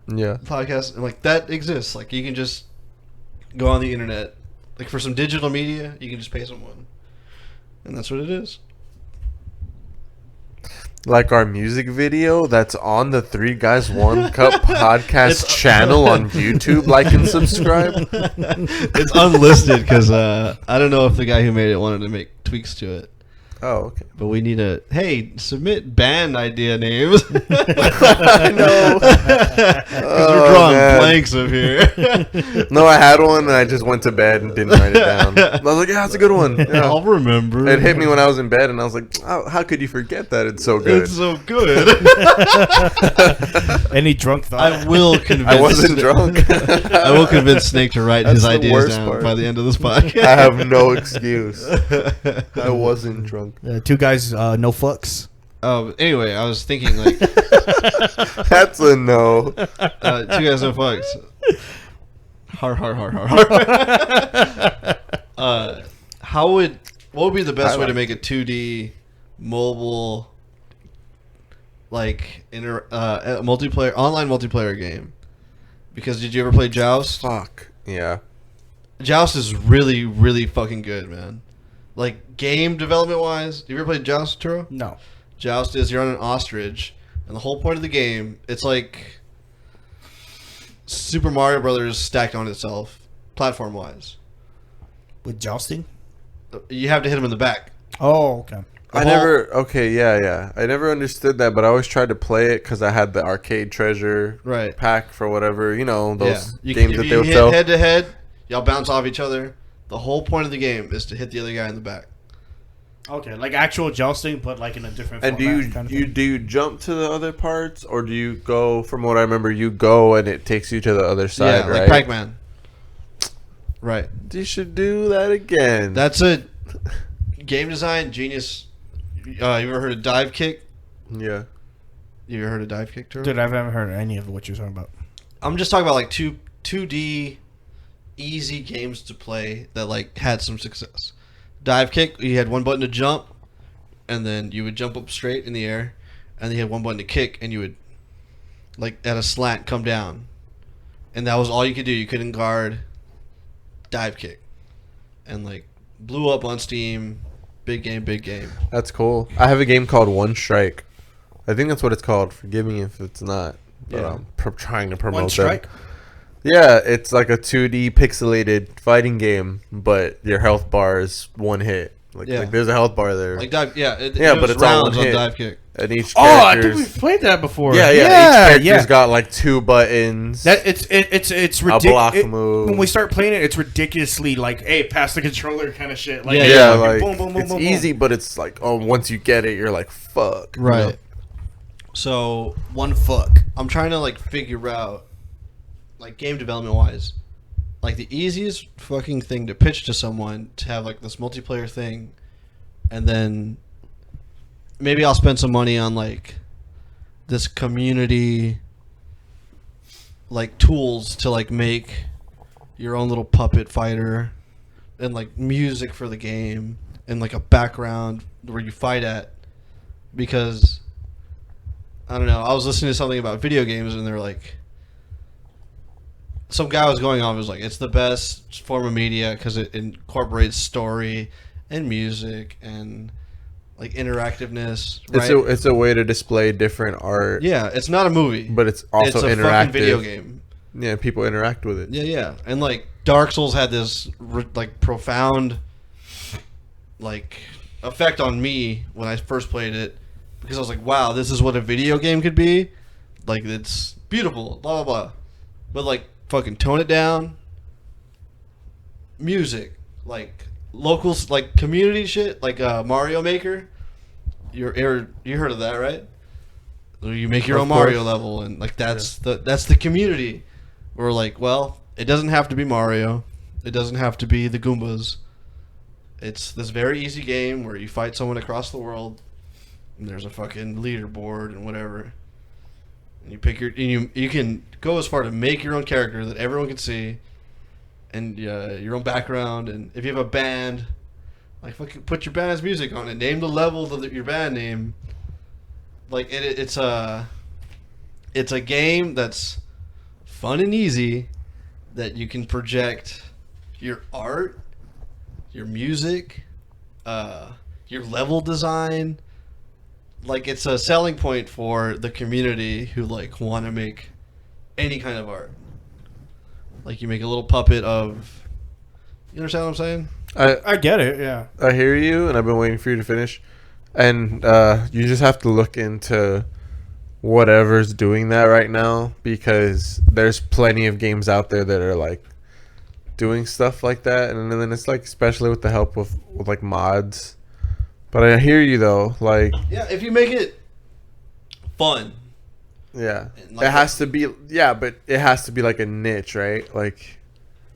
Yeah. podcast? And, like, that exists. Like, you can just go on the internet. Like, for some digital media, you can just pay someone. And that's what it is. Like our music video that's on the Three Guys One Cup podcast channel on YouTube. Like and subscribe. It's unlisted because I don't know if the guy who made it wanted to make tweaks to it. Oh, okay. But we need a submit band idea names. I know. Because we're drawing blanks up here. No, I had one and I just went to bed and didn't write it down. I was like, yeah, that's a good one. Yeah. I'll remember. It hit me when I was in bed and I was like, how could you forget that? It's so good. It's so good. any drunk thought? I will convince. I wasn't drunk. I will convince Snake to write That's his the ideas worst down part. by the end of this podcast. I have no excuse. I wasn't drunk. Two guys, no fucks. Oh, anyway, I was thinking like That's a no. 2 guys no fucks. Har. What would be the best way to make a 2D mobile, like multiplayer, online multiplayer game. Because did you ever play Joust? Fuck. Yeah. Joust is really, really fucking good, man. Like, game development wise, you ever played Joust, Turo? No. Joust is you're on an ostrich, and the whole point of the game, it's like Super Mario Brothers stacked on itself, platform wise. With jousting? You have to hit him in the back. Oh, okay. I never understood that, but I always tried to play it because I had the arcade treasure Right. pack for whatever, those You, games if that you they would hit sell. head to head, y'all bounce off each other. The whole point of the game is to hit the other guy in the back. Okay, like actual jousting, but like in a different And format. do you jump to the other parts, or do you go? From what I remember, you go and it takes you to the other side, Yeah, right? like Pac-Man. Right. You should do that again. That's a game design genius. You ever heard of dive kick? Yeah. You ever heard of dive kick, Turo? Dude, I've never heard of any of what you're talking about. I'm just talking about like 2D easy games to play that like had some success. Dive kick, you had one button to jump, and then you would jump up straight in the air, and then you had one button to kick, and you would like at a slant come down, and that was all you could do. You couldn't guard dive kick, and like blew up on Steam. Big game, big game. That's cool. I have a game called One Strike. I think that's what it's called. Forgive me if it's not. But Yeah. I'm trying to promote One them. strike? Yeah, it's like a 2D pixelated fighting game, but your health bar is one hit. Like there's a health bar there. Like dive, yeah, it Yeah, was but it's all rounds one on hit. dive kick. And each Oh, I think character's... we've played that before. Yeah. Each character's got like 2 buttons. That it's a block ridiculous. move. When we start playing it, it's ridiculously like, hey, pass the controller kind of shit. Like, Yeah, like boom, boom, boom, it's boom, easy, boom. but it's like, oh, once you get it, you're like, fuck. Right. So One fuck. I'm trying to like figure out, like game development wise, like the easiest fucking thing to pitch to someone to have like this multiplayer thing, and then maybe I'll spend some money on like this community like tools to like make your own little puppet fighter and like music for the game and like a background where you fight at, because I don't know, I was listening to something about video games and they're like, some guy was going on, was like, it's the best form of media because it incorporates story and music and like interactiveness, right? It's a way to display different art. Yeah, it's not a movie, But it's also it's a interactive. fucking video game. Yeah, people interact with it. Yeah, and like Dark Souls had this like profound like effect on me when I first played it, because I was like, wow, this is what a video game could be. Like, it's beautiful, blah blah blah, but like fucking tone it down. Music, like locals, like community shit, like Mario Maker. You heard of that, right? You make your Of own Mario course. level, and like that's the community. We're like, well, it doesn't have to be Mario, it doesn't have to be the Goombas. It's this very easy game where you fight someone across the world, and there's a fucking leaderboard and whatever. And you pick you can go as far to make your own character that everyone can see, and your own background. And if you have a band, like fucking put your band's music on it. Name the level of your band name. Like it's a game that's fun and easy, that you can project your art, your music, your level design. Like, it's a selling point for the community who like want to make any kind of art. Like, you make a little puppet of, you understand what I'm saying? I get it. Yeah. I hear you, and I've been waiting for you to finish. And you just have to look into whatever's doing that right now, because there's plenty of games out there that are like doing stuff like that, and then it's like, especially with the help with like mods. But I hear you though, like, Yeah, if you make it fun. yeah, And like it has to be, but it has to be like a niche, right? Like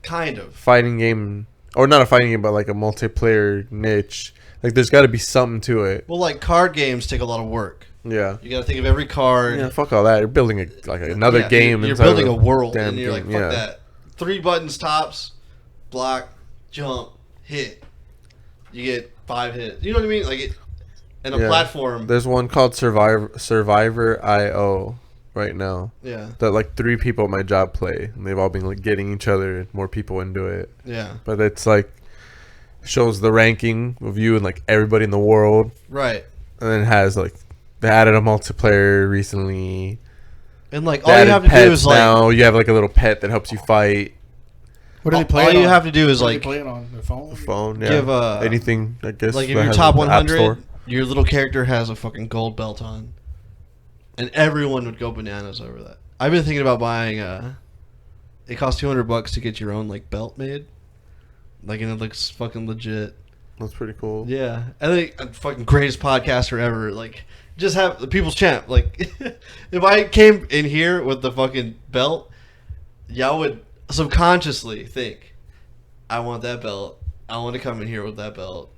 Kind of. fighting game, or not a fighting game, but like a multiplayer niche. Like, there's got to be something to it. Well, like, card games take a lot of work. Yeah. You got to think of every card. Yeah, fuck all that. You're building another Yeah, game. You're inside building of a world, damn and you're like, game. fuck that. 3 buttons tops, block, jump, hit. You get 5 hits. You know what I mean? Like, and a platform. There's one called Survivor IO right now. Yeah. That like 3 people at my job play, and they've all been like getting each other and more people into it. Yeah. But it's like shows the ranking of you and like everybody in the world. Right. And then it has like they added a multiplayer recently. And like all you have to do is like now you have like a little pet that helps you fight. What are they playing? All you have to do is like play it on their phone. Phone, yeah. Give anything, I guess. Like if that you're has top an app store. 100, your little character has a fucking gold belt on, and everyone would go bananas over that. I've been thinking about buying. It costs $200 to get your own like belt made, like, and it looks fucking legit. That's pretty cool. Yeah, I think fucking greatest podcaster ever. Like, just have the people's champ. Like, if I came in here with the fucking belt, y'all would subconsciously think, I want that belt. I want to come in here with that belt.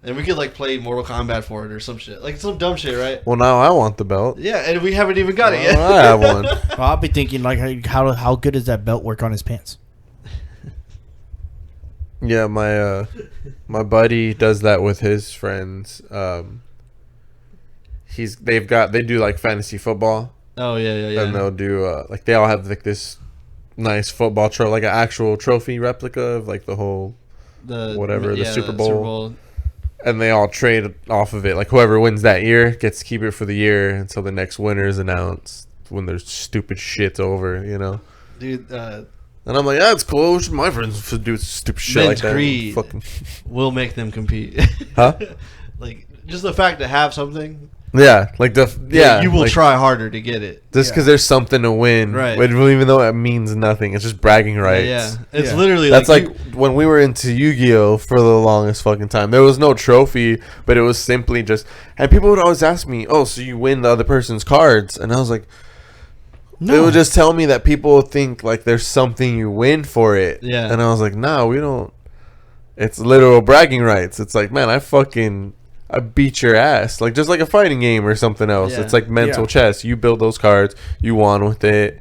And we could like play Mortal Kombat for it or some shit. Like some dumb shit, right? Well, now I want the belt. Yeah, and we haven't even got it yet. Well, I have one. Well, I'll be thinking like how good does that belt work on his pants? Yeah, my buddy does that with his friends. They do like fantasy football. Oh yeah. And they'll do like they all have like this nice football like an actual trophy replica of like the whole the Super Bowl. And they all trade off of it. Like whoever wins that year gets to keep it for the year until the next winner is announced when their stupid shit's over, you know. Dude, and I'm like, that's cool. My friends do stupid shit like that. Greed fucking will make them compete. Huh? Like just the fact to have something. Yeah, like you will like, try harder to get it. Just because there's something to win, right? Even though it means nothing, it's just bragging rights. Yeah. It's literally that's like when we were into Yu-Gi-Oh for the longest fucking time. There was no trophy, but it was simply just. And people would always ask me, "Oh, so you win the other person's cards?" And I was like, "No." They would just tell me that people think like there's something you win for it. Yeah. And I was like, "No, we don't." It's literal bragging rights. It's like, man, I beat your ass, like just like a fighting game or something else. Yeah. It's like mental chess. You build those cards, you won with it.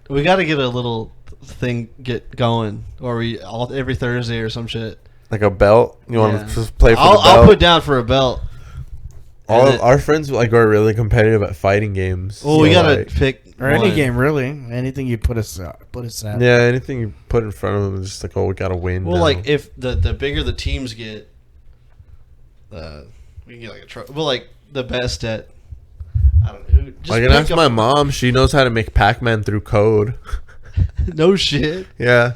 We got to get a little thing get going, or every Thursday or some shit. Like a belt. You want to play for the belt? I'll put down for a belt. All of our friends like are really competitive at fighting games. Well, we gotta pick or any game really. Anything you put us at. Yeah, anything you put in front of them is just like, oh, we gotta win. Well, now. like if the bigger the teams get, we can get like a trophy. Well, like the best at, I don't know. I can ask my mom. She knows how to make Pac-Man through code. No shit. Yeah.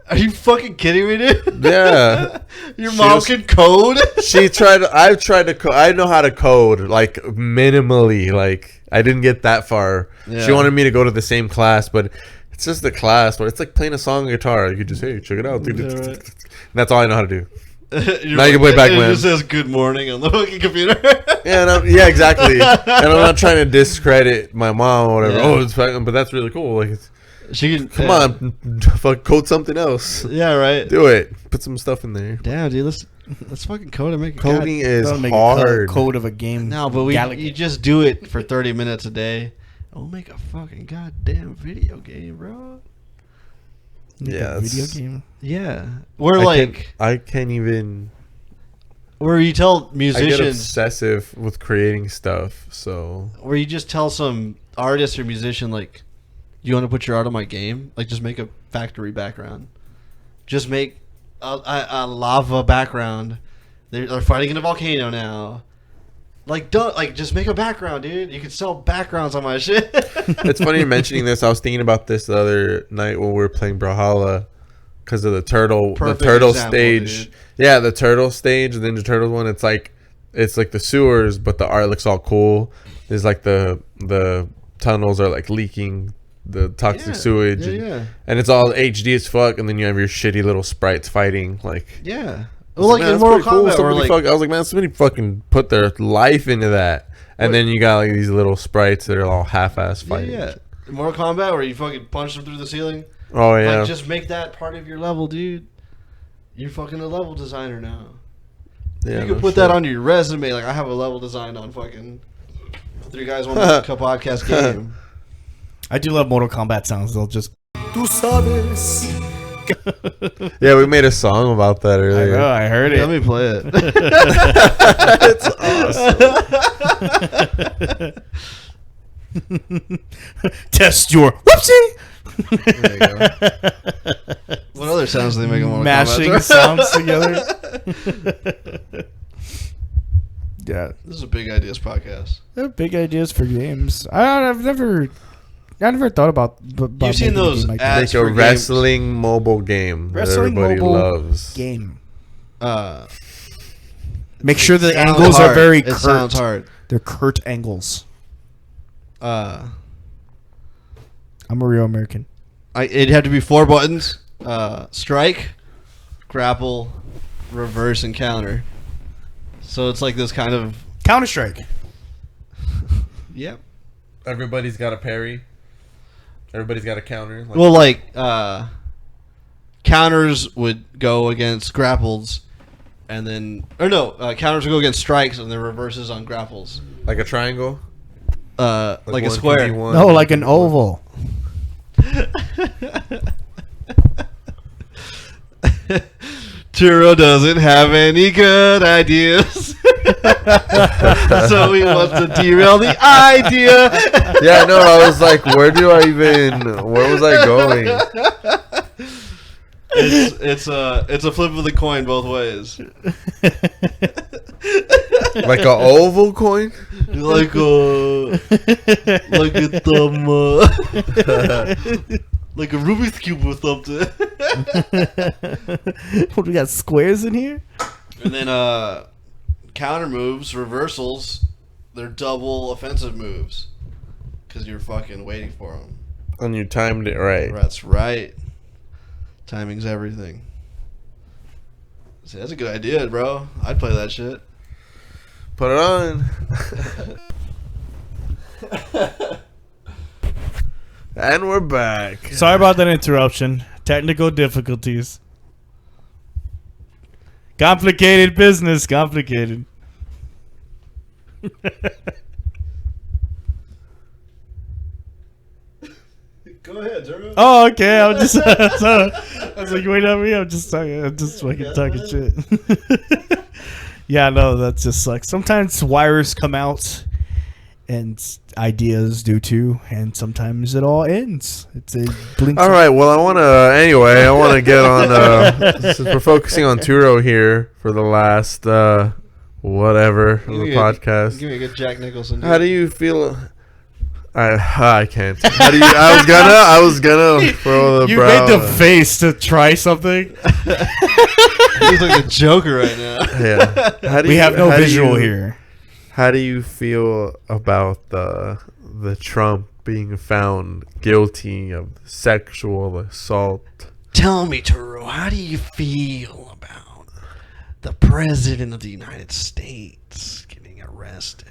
Are you fucking kidding me, dude? Yeah. Your mom can code? I've tried to code. I know how to code, like, minimally. Like, I didn't get that far. Yeah. She wanted me to go to the same class, but it's just the class where it's like playing a song on guitar. You could just, hey, check it out. Yeah, right. That's all I know how to do. Now you can play Pac-Man. It just says good morning on the fucking computer. Yeah, exactly. And I'm not trying to discredit my mom or whatever. Yeah. Oh, it's Pac-Man, but that's really cool. Like, she can come on, fuck, code something else. Yeah, right. Do it. Put some stuff in there. Damn, dude, let's fucking code and make coding is hard. Code of a game. No, but you just do it for 30 minutes a day. We'll make a fucking goddamn video game, bro. Yeah, video game. Yeah, I can't even. Where you tell musicians, I get obsessive with creating stuff. So where you just tell some artist or musician like, you want to put your art on my game? Like, just make a factory background. Just make a lava background. They're fighting in a volcano now. Like, just make a background, dude. You can sell backgrounds on my shit. It's funny you're mentioning this. I was thinking about this the other night when we were playing Brawlhalla because of the turtle example, stage. Dude. Yeah, the turtle stage, the Ninja Turtles one. It's like the sewers, but the art looks all cool. There's like the tunnels are like leaking the toxic sewage, and it's all HD as fuck. And then you have your shitty little sprites fighting, like Well, like in Mortal Kombat, cool. I was like, man, somebody fucking put their life into that. And then you got like these little sprites that are all half-ass fighting. Yeah. In Mortal Kombat, where you fucking punch them through the ceiling. Oh yeah. Like, just make that part of your level, dude. You're fucking a level designer now. Yeah, you can put that on your resume. Like, I have a level design on fucking 3 Guys One Podcast game. I do love Mortal Kombat sounds. They'll just. Tú sabes Yeah, we made a song about that I earlier. know, I heard Let it. me play it. It's awesome. Test your whoopsie. There you go. What other sounds do they make in Mortal Mashing Kombat? sounds together. Yeah, This is a Big Ideas podcast. they're big ideas for games. I never thought about. You've seen making a those game like that. ads Like a for games. wrestling mobile game that Wrestling everybody mobile loves. game. It Make sure the sounds angles are hard. very It curt. sounds hard. They're curt angles. I'm I'm a real American. It'd have to be 4 buttons: strike, grapple, reverse, and counter. So it's like this kind of Counter Strike. yep. Everybody's got a parry. Everybody's got a counter. Like, Well, like counters would go against grapples, and then counters would go against strikes, and then reverses on grapples. like a triangle. Like a 1v1, square. No, like an oval. Turo doesn't have any good ideas. So he wants to derail the idea. Yeah, no, I was like, where was I going? It's a flip of the coin both ways. Like an oval coin? Like a like a Rubik's cube or something. What, we got squares in here? And then counter moves, reversals, they're double offensive moves because you're fucking waiting for them. And you timed it right. That's right. Timing's everything. See, that's a good idea, bro. I'd play that shit. Put it on. And we're back. Sorry about that interruption. Technical difficulties. Complicated business. Complicated. Go ahead, Turo. Oh, okay. I was just. I was like, wait on me. I'm just fucking talking shit. Yeah, no, that just sucks. Sometimes wires come out, and ideas do too, and sometimes it all ends. It's a blink. All right. Well, I want to get on. Since we're focusing on Turo here for the last whatever of the podcast. Give me a good Jack Nicholson. How do you feel? I can't. How do you? I was gonna throw the You brow. made the face to try something. He's like the Joker right now. Yeah. How do We you- have no how do visual you- here. How do you feel about the Trump being found guilty of sexual assault? Tell me, Turo, how do you feel about the President of the United States getting arrested?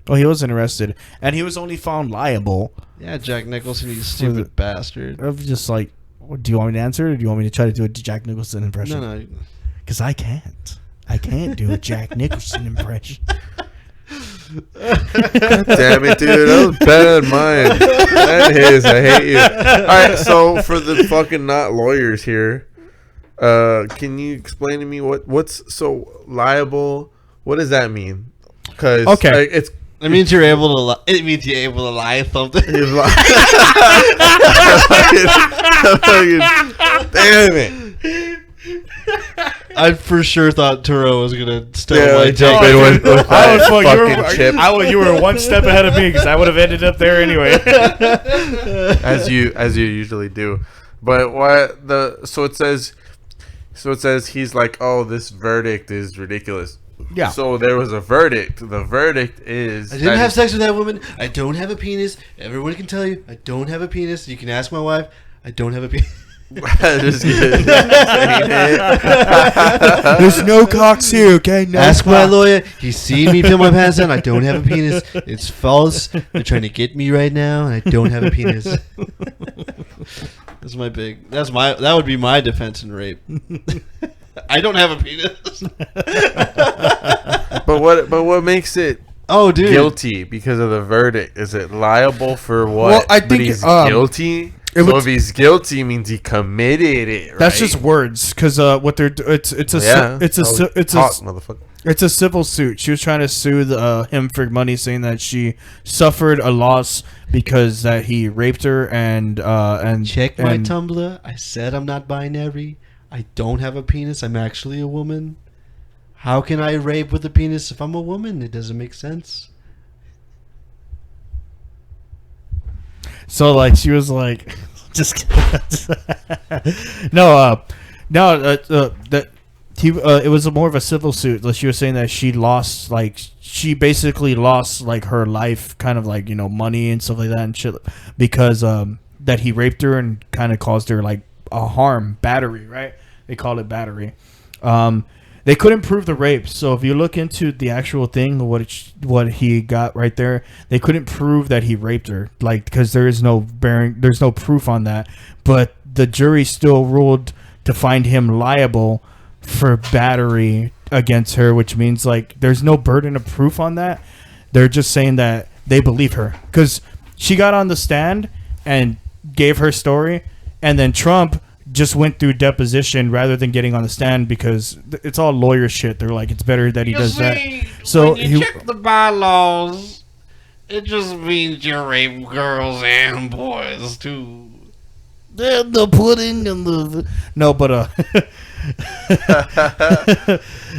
Oh, he wasn't arrested, and he was only found liable. Yeah, Jack Nicholson, you stupid bastard. Of just like, do you want me to answer, or do you want me to try to do a Jack Nicholson impression? No. Because I can't. I can't do a Jack Nicholson impression. Damn it, dude. That was better than mine. That is. I hate you. All right, so for the fucking not lawyers here, can you explain to me what's so liable? What does that mean? Because Okay. it's It means you're able to. It means you're able to lie something. Damn it. I for sure thought Turo was gonna steal Yeah, my jump Jack. in with I that was fucking chip. you were one step ahead of me because I would have ended up there anyway. as you usually do. But so it says he's like, oh, this verdict is ridiculous. Yeah. So there was a verdict. The verdict is I didn't have sex with that woman. I don't have a penis. Everyone can tell you I don't have a penis. You can ask my wife. I don't have a penis. Just kidding. There's no cocks here, okay? No Ask my lawyer. He's seen me put my pants down. I don't have a penis. It's false. They're trying to get me right now, and I don't have a penis. That's my big. That would be my defense in rape. I don't have a penis. But what makes it Oh, dude. guilty because of the verdict? Is it liable for what? Well, I But think, he's guilty. So if he's guilty, means he committed it. Right? That's just words, because what they're it's a motherfucker. it's a civil suit. She was trying to sue him for money, saying that she suffered a loss because that he raped her and Check my Tumblr. I said I'm not binary. I don't have a penis. I'm actually a woman. How can I rape with a penis if I'm a woman? It doesn't make sense. So like she was like, just that he it was more of a civil suit. She was saying that she basically lost like her life, kind of like, you know, money and stuff like that and shit, because that he raped her and kind of caused her like a harm, battery, right? They call it battery. They couldn't prove the rape, so if you look into the actual thing, what he got right there, they couldn't prove that he raped her, like, because there's no proof on that. But the jury still ruled to find him liable for battery against her, which means like there's no burden of proof on that. They're just saying that they believe her because she got on the stand and gave her story, and then Trump just went through deposition rather than getting on the stand because it's all lawyer shit. They're like, it's better that he does that. So when you check the bylaws, it just means you rape girls and boys too. The pudding and the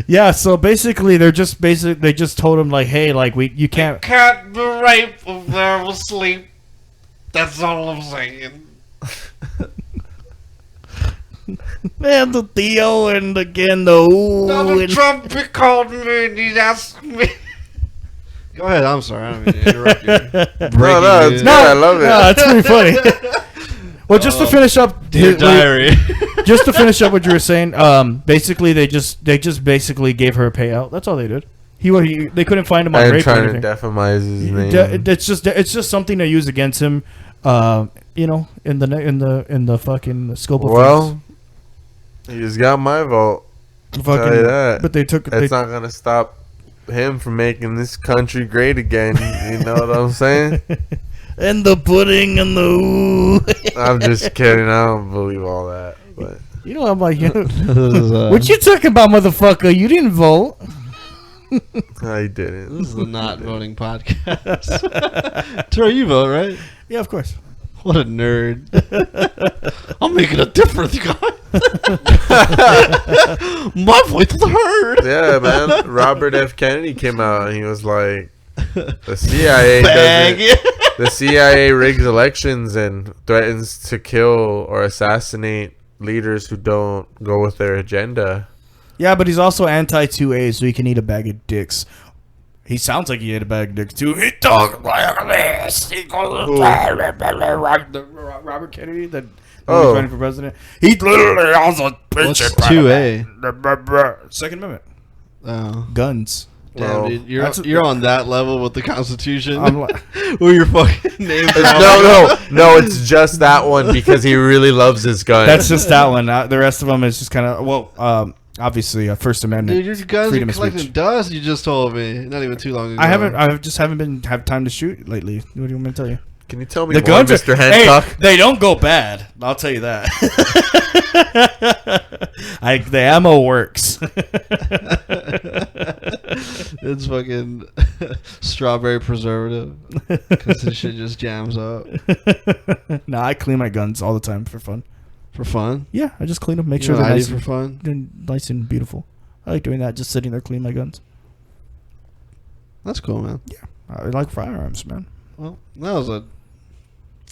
yeah. So basically, they just told him like, hey, like you can't be raped if they're asleep. That's all I'm saying. Man, the Theo and again the ooh. Donald Trump called me and he asked me. Go ahead. I'm sorry. I don't mean to interrupt you. No, it's good. I love it. No, it's pretty funny. Well, just to finish up, diary. Just to finish up what you were saying, basically they just basically gave her a payout. That's all they did. They couldn't find him on rape or trying anything. to defamize his name. It's just something to use against him. You know, in the fucking scope of things. He's got my vote. Fucking, tell you that. But It's not gonna stop him from making this country great again. You know what I'm saying? And the pudding and the ooh. I'm just kidding. I don't believe all that. But you know, I'm like, what you talking about, motherfucker? You didn't vote. I didn't. This is the not voting podcast. Troy, you vote, right? Yeah, of course. What a nerd. I'm making a difference, guys. My voice is heard. Yeah, man. Robert F. Kennedy came out and he was like, the CIA the CIA rigs elections and threatens to kill or assassinate leaders who don't go with their agenda. Yeah, but he's also anti-2A, so he can eat a bag of dicks. He sounds like he ate a bag of dicks, too. He talks like this. He goes, Robert Kennedy, that was running for president. He literally also What's 2A? Second Amendment. Oh. Guns. Damn, dude, you're on that level with the Constitution. I'm like, where your fucking name's No, it's just that one because he really loves his gun. that's just that one. The rest of them is just kind of, obviously, First Amendment. Dude, your guns freedom are of collecting speech. dust. You just told me not even too long ago. I just haven't have time to shoot lately. What do you want me to tell you? Can you tell me The more, guns Mr. are, Hancock? hey, they don't go bad. I'll tell you that. The ammo works. It's fucking strawberry preservative because this shit just jams up. Nah, I clean my guns all the time for fun. For fun? Yeah, I just clean them, make You sure know they're what I nice do for fun. nice and beautiful. I like doing that, just sitting there cleaning my guns. That's cool, man. Yeah, I like firearms, man. Well, that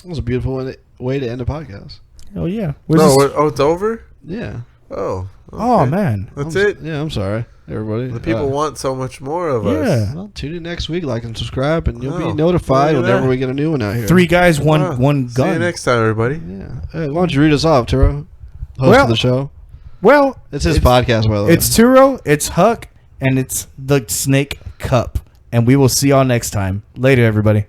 was a beautiful way to end a podcast. Oh yeah. It's over? Yeah. Oh. Okay. Oh man. That's it? Yeah, I'm sorry, everybody. The people want so much more of us. Yeah. Well, tune in next week, like and subscribe, and you'll be Oh, notified look at whenever that. we get a new one out here. 3 guys, one gun. See you next time, everybody. Yeah. Hey, why don't you read us off, Turo? Host of the show. Well, It's his podcast, by the way. It's Turo, it's Huck, and it's the Snake Cup. And we will see y'all next time. Later, everybody.